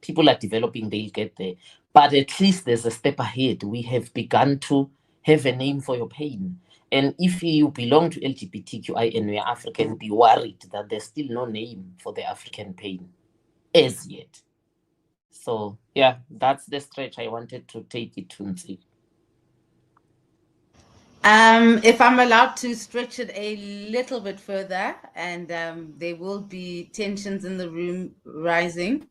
people are developing, they'll get there. But at least there's a step ahead. We have begun to have a name for your pain. And if you belong to LGBTQI and you're African, be worried that there's still no name for the African pain as yet. So yeah, that's the stretch I wanted to take it to Nzi. If I'm allowed to stretch it a little bit further, and there will be tensions in the room rising.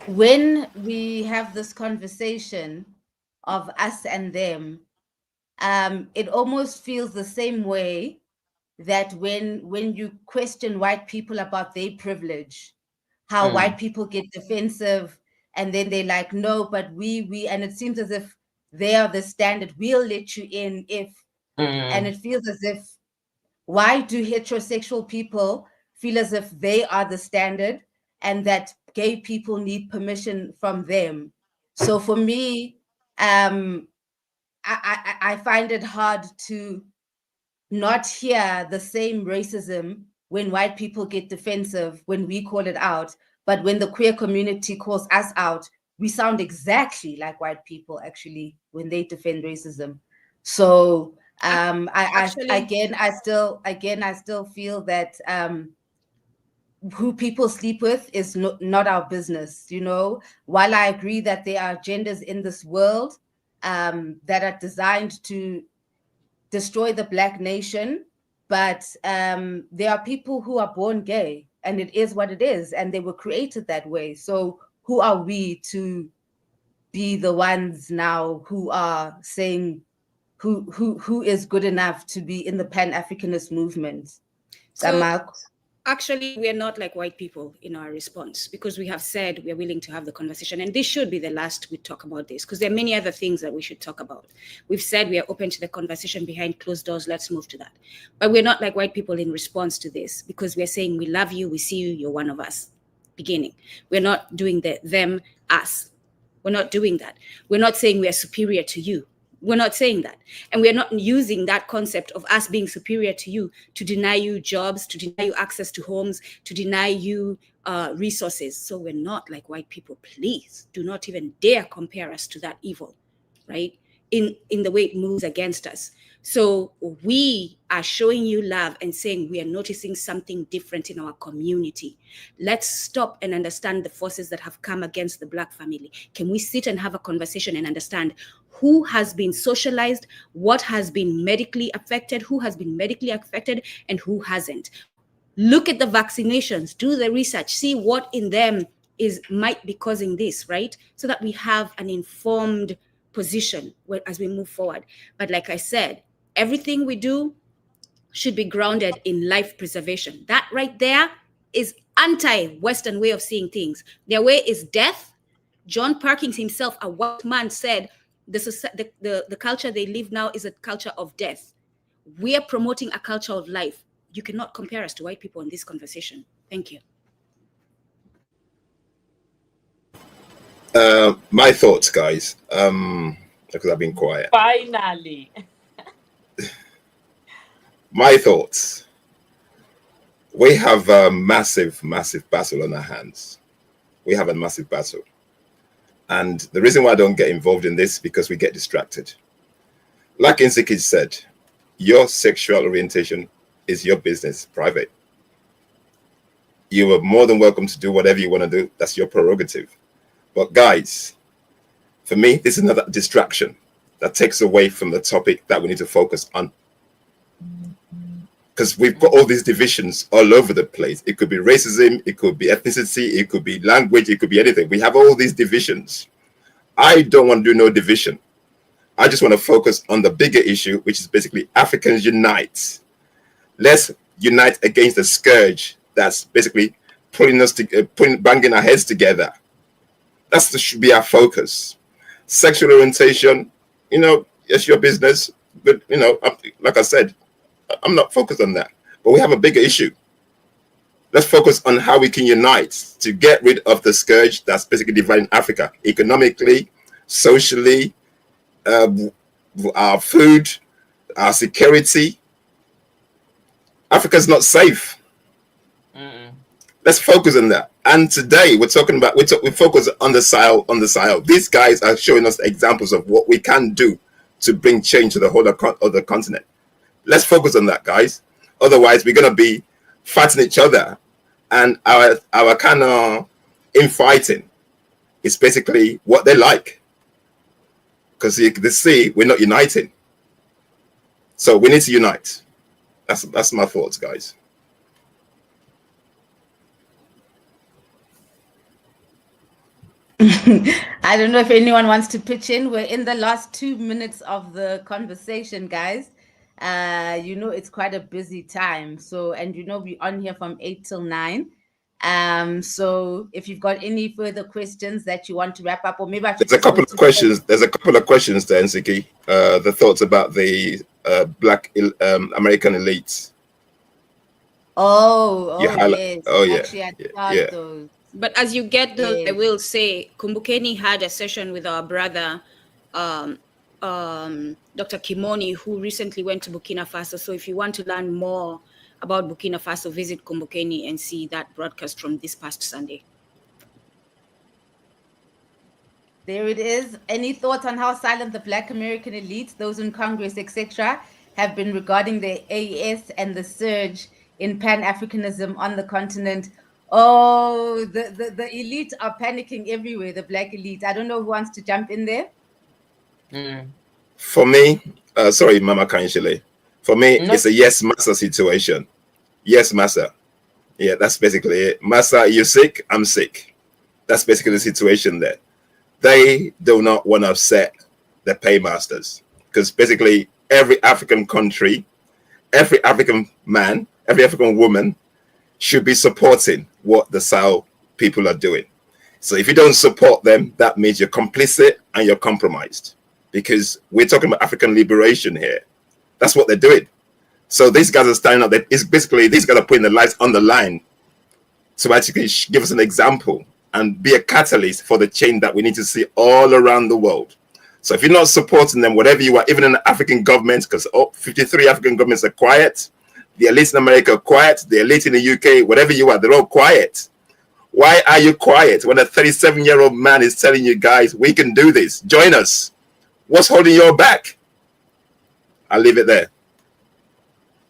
When we have this conversation of us and them, it almost feels the same way that when you question white people about their privilege, how white people get defensive, and then they're like, no, but we, and it seems as if they are the standard. We'll let you in if, and it feels as if, why do heterosexual people feel as if they are the standard and that gay people need permission from them? So for me, I find it hard to not hear the same racism when white people get defensive when we call it out, but when the queer community calls us out, we sound exactly like white people actually when they defend racism. So I still feel that who people sleep with is not our business. While I agree that there are genders in this world that are designed to destroy the Black nation, but there are people who are born gay, and it is what it is, and they were created that way. So who are we to be the ones now who are saying who is good enough to be in the Pan-Africanist movement? So actually, we are not like white people in our response, because we have said we are willing to have the conversation, and this should be the last we talk about this, because there are many other things that we should talk about. We've said we are open to the conversation behind closed doors. Let's move to that. But we're not like white people in response to this, because we're saying we love you, we see you, you're one of us. beginning. We're not doing the them, us. We're not doing that. We're not saying we are superior to you. We're not saying that. And we're not using that concept of us being superior to you to deny you jobs, to deny you access to homes, to deny you resources. So we're not like white people. Please do not even dare compare us to that evil, right? In the way it moves against us. So we are showing you love and saying we are noticing something different in our community. Let's stop and understand the forces that have come against the Black family. Can we sit and have a conversation and understand who has been socialized, what has been medically affected, who has been medically affected, and who hasn't? Look at the vaccinations, do the research, see what in them might be causing this, right? So that we have an informed position as we move forward. But like I said, everything we do should be grounded in life preservation. That right there is anti-Western way of seeing things. Their way is death. John Perkins himself, a white man, said the culture they live now is a culture of death. We are promoting a culture of life. You cannot compare us to white people in this conversation. Thank you. My thoughts, guys, because I've been quiet. Finally. My thoughts. We have a massive, massive battle on our hands. We have a massive battle. And the reason why I don't get involved in this is because we get distracted. Like Nziki said, your sexual orientation is your business, private. You are more than welcome to do whatever you want to do. That's your prerogative. But guys, for me, this is another distraction that takes away from the topic that we need to focus on. Because we've got all these divisions all over the place. It could be racism, it could be ethnicity, it could be language, it could be anything. We have all these divisions. I don't want to do no division. I just want to focus on the bigger issue, which is basically Africans unite. Let's unite against the scourge that's basically banging our heads together. That should be our focus. Sexual orientation, it's your business. But, like I said, I'm not focused on that. But we have a bigger issue. Let's focus on how we can unite to get rid of the scourge that's basically dividing Africa economically, socially, our food, our security. Africa's not safe. Let's focus on that. And today we're talking about, we focus on the Sahel, These guys are showing us examples of what we can do to bring change to the whole of the continent. Let's focus on that, guys. Otherwise, we're going to be fighting each other. And our kind of infighting is basically what they like. Because they see we're not uniting. So we need to unite. That's my thoughts, guys. I don't know if anyone wants to pitch in. We're in the last 2 minutes of the conversation, guys. It's quite a busy time. So, and we're on here from 8 till 9. So if you've got any further questions that you want to wrap up, or maybe there's a couple of questions. There's a couple of questions there, Nziki. The thoughts about the Black American elites. Yes. Oh yeah. Actually, those. But as you get those, I will say, Kumbukeni had a session with our brother, Dr. Kimoni, who recently went to Burkina Faso. So if you want to learn more about Burkina Faso, visit Kumbukeni and see that broadcast from this past Sunday. There it is. Any thoughts on how silent the Black American elites, those in Congress, etc., have been regarding the AES and the surge in Pan-Africanism on the continent? Oh, the elite are panicking everywhere, the Black elite. I don't know who wants to jump in there. For me, sorry, Mama Kanshile. For me, it's a yes, massa situation. Yes, massa. Yeah, that's basically it. Massa, you're sick, I'm sick. That's basically the situation there. They do not want to upset the paymasters. Because basically, every African country, every African man, every African woman should be supporting what the Sahel people are doing. So if you don't support them, that means you're complicit and you're compromised. Because we're talking about African liberation here. That's what they're doing. So these guys are standing up. It's basically, these guys are putting their lives on the line to actually give us an example and be a catalyst for the change that we need to see all around the world. So if you're not supporting them, whatever you are, even in the African governments, because 53 African governments are quiet, the elites in America are quiet, the elite in the UK, whatever you are, they're all quiet. Why are you quiet when a 37-year-old man is telling you guys, we can do this, join us? What's holding you back? I'll leave it there.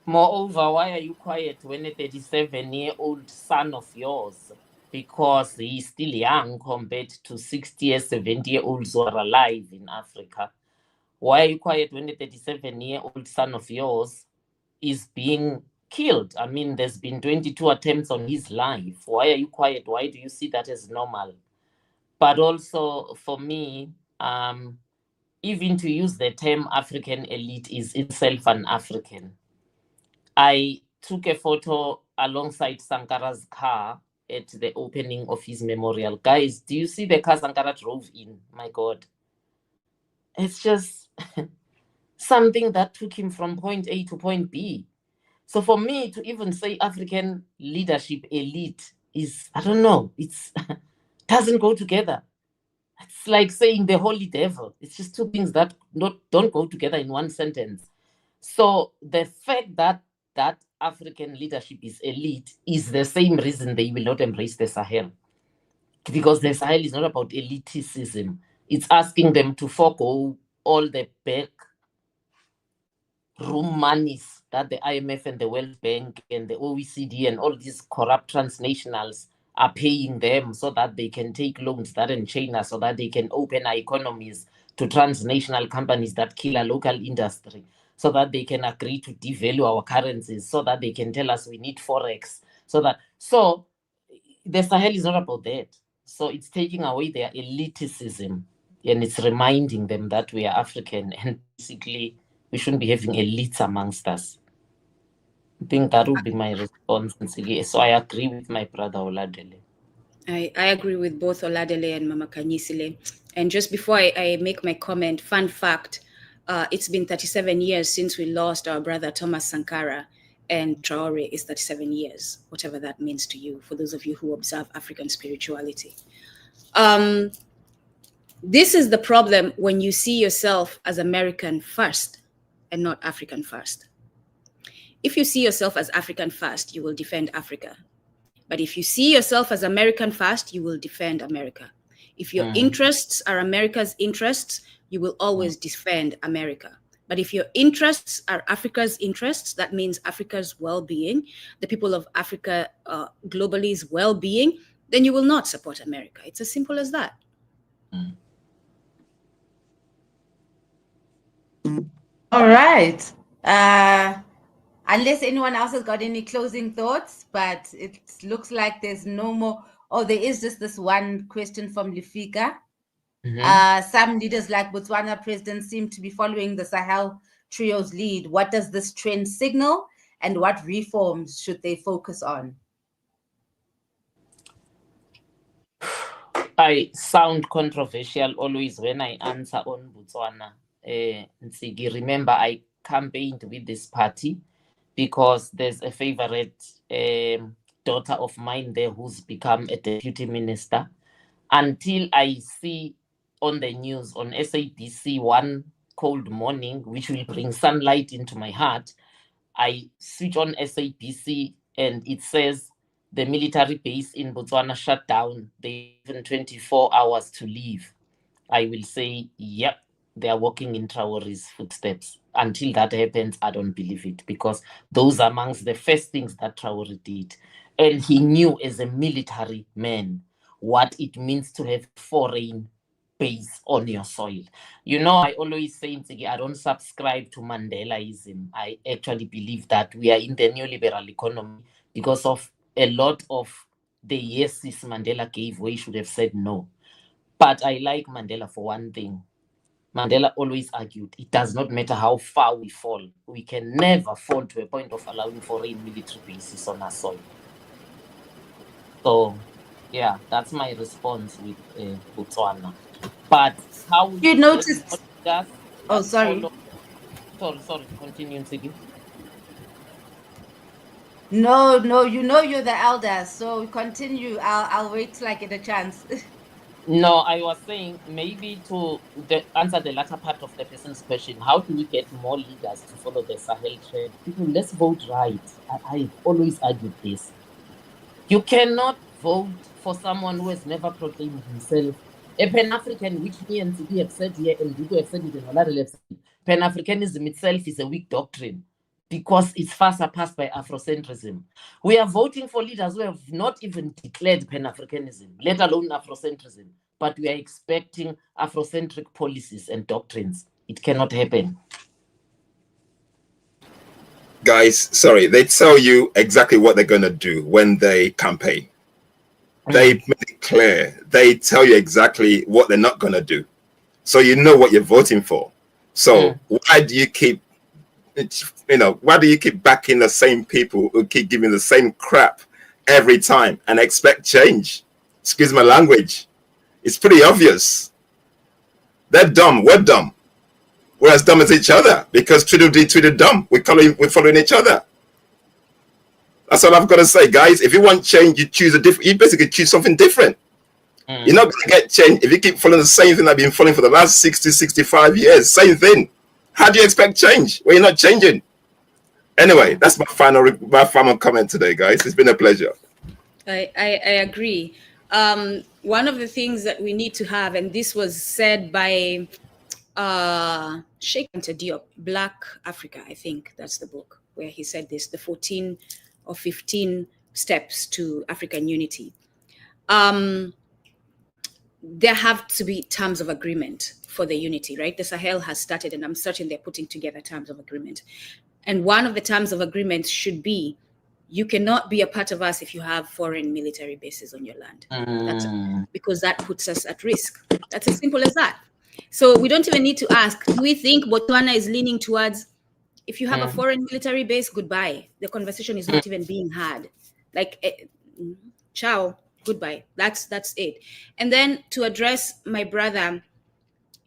Moreover, why are you quiet when a 37-year-old son of yours, because he's still young compared to 60 or 70-year-olds who are alive in Africa? Why are you quiet when a 37-year-old son of yours is being killed? I mean, there's been 22 attempts on his life. Why are you quiet? Why do you see that as normal? But also, for me, even to use the term African elite is itself an African. I took a photo alongside Sankara's car at the opening of his memorial. Guys, do you see the car Sankara drove in? My God. It's just something that took him from point A to point B. So for me to even say African leadership elite is, I don't know, it's doesn't go together. It's like saying the holy devil. It's just two things that don't go together in one sentence. So the fact that African leadership is elite is the same reason they will not embrace the Sahel. Because the Sahel is not about elitism. It's asking them to forego all the back room monies that the IMF and the World Bank and the OECD and all these corrupt transnationals are paying them so that they can take loans that in China, so that they can open our economies to transnational companies that kill our local industry, so that they can agree to devalue our currencies, so that they can tell us we need Forex. So the Sahel is not about that. So it's taking away their elitism and it's reminding them that we are African and basically we shouldn't be having elites amongst us. I think that would be my response. So I agree with my brother Oladele. I agree with both Oladele and Mama Kanyisile. And just before I make my comment, fun fact, it's been 37 years since we lost our brother Thomas Sankara, and Traore is 37 years, whatever that means to you, for those of you who observe African spirituality. This is the problem when you see yourself as American first and not African first. If you see yourself as African first, you will defend Africa. But if you see yourself as American first, you will defend America. If your interests are America's interests, you will always defend America. But if your interests are Africa's interests, that means Africa's well-being, the people of Africa globally's well-being, then you will not support America. It's as simple as that. All right. Unless anyone else has got any closing thoughts, but it looks like there's no more. Oh, there is just this one question from Lifika. Some leaders like Botswana president seem to be following the Sahel trio's lead. What does this trend signal and what reforms should they focus on? I sound controversial always when I answer on Botswana. Nsigi, remember, I campaigned with this party because there's a favorite daughter of mine there who's become a deputy minister. Until I see on the news on SABC one cold morning, which will bring sunlight into my heart, I switch on SABC and it says the military base in Botswana shut down. They given 24 hours to leave. I will say, yep, they are walking in Traore's footsteps. Until that happens, I don't believe it, because those are amongst the first things that Traore did. And he knew as a military man what it means to have foreign base on your soil. You know, I always say, I don't subscribe to Mandelaism. I actually believe that we are in the neoliberal economy because of a lot of the yeses Mandela gave where he should have said no. But I like Mandela for one thing. Mandela always argued, it does not matter how far we fall, we can never fall to a point of allowing foreign military bases on our soil. So, yeah, that's my response with Botswana. But how you noticed? Oh, sorry. Sorry, continue, Sigi. No, you know you're the elder, so continue. I'll wait till I get a chance. No, I was saying maybe to answer the latter part of the person's question, how do we get more leaders to follow the Sahel trend? People, let's vote right. I've always argued this. You cannot vote for someone who has never proclaimed himself a Pan-African, which me and Tibi have said here, and Dugu have said it, and Oladile have said it. Pan-Africanism itself is a weak doctrine because it's far surpassed by Afrocentrism. We are voting for leaders who have not even declared Pan-Africanism, let alone Afrocentrism, but we are expecting Afrocentric policies and doctrines. It cannot happen. Guys, sorry, they tell you exactly what they're going to do when they campaign. They make it clear. They tell you exactly what they're not going to do. So you know what you're voting for. So why do you keep, why do you keep backing the same people who keep giving the same crap every time and expect change? Excuse my language. It's pretty obvious. They're dumb. We're dumb. We're as dumb as each other because Tweedledee, Tweedledum. We're following each other. That's all I've got to say, guys. If you want change, you choose a different. You basically choose something different. You're not going to get change if you keep following the same thing I've been following for the last 60, 65 years. Same thing. How do you expect change when you're not changing? Anyway, that's my final comment today, guys. It's been a pleasure. I agree. One of the things that we need to have, and this was said by Sheikh Anta Diop, Black Africa, I think that's the book where he said this, the 14 or 15 steps to African unity. There have to be terms of agreement for the unity, right? The Sahel has started, and I'm certain they're putting together terms of agreement. And one of the terms of agreement should be, you cannot be a part of us if you have foreign military bases on your land. That's because that puts us at risk. That's as simple as that. So we don't even need to ask, do we think Botswana is leaning towards, if you have a foreign military base, goodbye. The conversation is not even being had. Like, ciao, goodbye. That's it. And then to address my brother,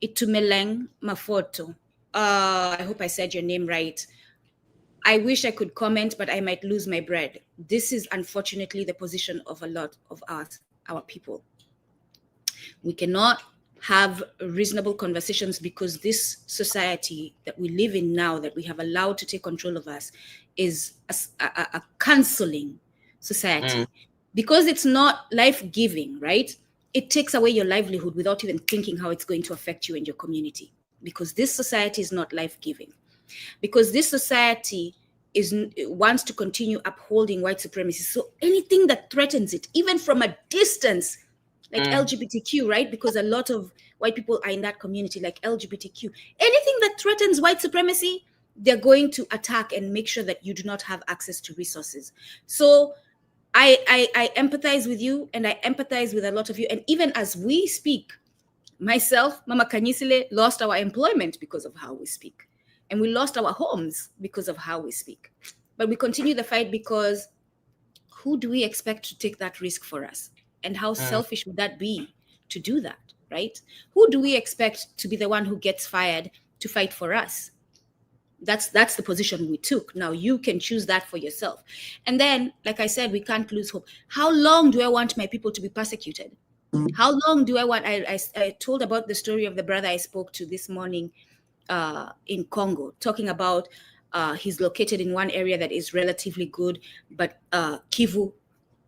Itumeleng Mafoto. I hope I said your name right. I wish I could comment, but I might lose my bread. This is unfortunately the position of a lot of our people. We cannot have reasonable conversations because this society that we live in now, that we have allowed to take control of us, is a canceling society. Because it's not life-giving, right? It takes away your livelihood without even thinking how it's going to affect you and your community. Because this society is not life-giving. Because this society wants to continue upholding white supremacy. So anything that threatens it, even from a distance, like LGBTQ, right? Because a lot of white people are in that community, like LGBTQ. Anything that threatens white supremacy, they're going to attack and make sure that you do not have access to resources. So I empathize with you, and I empathize with a lot of you. And even as we speak, myself, Mama Kanyisile, lost our employment because of how we speak. And we lost our homes because of how we speak. But we continue the fight because who do we expect to take that risk for us? And how selfish would that be to do that, right? Who do we expect to be the one who gets fired to fight for us? That's the position we took. Now you can choose that for yourself. And then, like I said, we can't lose hope. How long do I want my people to be persecuted? How long do I want? I told about the story of the brother I spoke to this morning in Congo, talking about he's located in one area that is relatively good, but Kivu,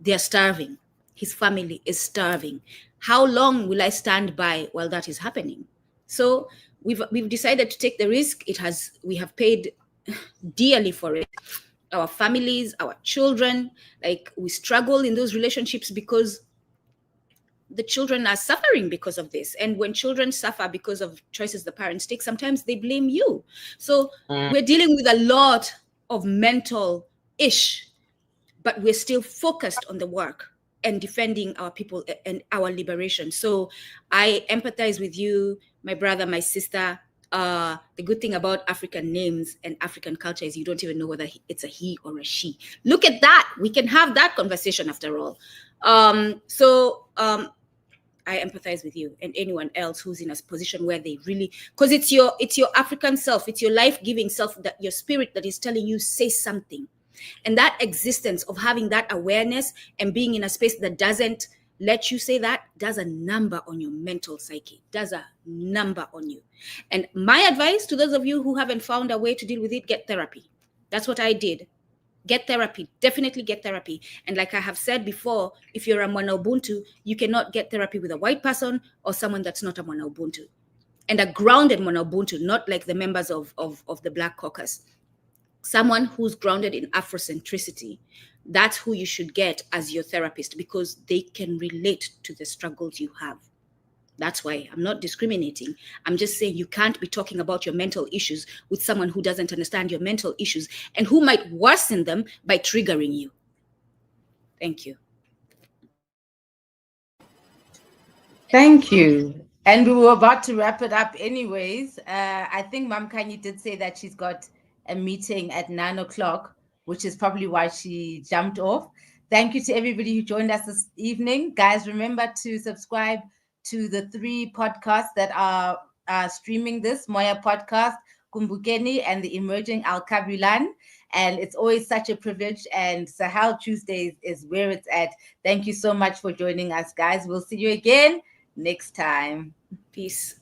they're starving. His family is starving. How long will I stand by while that is happening? So we've decided to take the risk. We have paid dearly for it. Our families, our children, like we struggle in those relationships because the children are suffering because of this. And when children suffer because of choices the parents take, sometimes they blame you. So we're dealing with a lot of mental ish, but we're still focused on the work and defending our people and our liberation. So I empathize with you, my brother, my sister. The good thing about African names and African culture is you don't even know whether it's a he or a she. Look at that. We can have that conversation after all. I empathize with you and anyone else who's in a position where they really, because it's your African self, it's your life-giving self, that your spirit that is telling you, say something. And that existence of having that awareness and being in a space that doesn't let you say that does a number on your mental psyche, does a number on you. And my advice to those of you who haven't found a way to deal with it, get therapy. That's what I did. Get therapy. Definitely get therapy. And like I have said before, if you're a Mwana Ubuntu, you cannot get therapy with a white person or someone that's not a Mwana Ubuntu. And a grounded Mwana Ubuntu, not like the members of the Black Caucus. Someone who's grounded in Afrocentricity. That's who you should get as your therapist, because they can relate to the struggles you have. That's why I'm not discriminating. I'm just saying you can't be talking about your mental issues with someone who doesn't understand your mental issues and who might worsen them by triggering you. Thank you. Thank you. And we were about to wrap it up anyways. I think Mam Kanye did say that she's got a meeting at 9 o'clock, which is probably why she jumped off. Thank you to everybody who joined us this evening. Guys, remember to subscribe to the 3 podcasts that are streaming this, Moya Podcast, Kumbukeni, and the Emerging Al-Kabulan. And it's always such a privilege, and Sahel Tuesdays is where it's at. Thank you so much for joining us, guys. We'll see you again next time. Peace.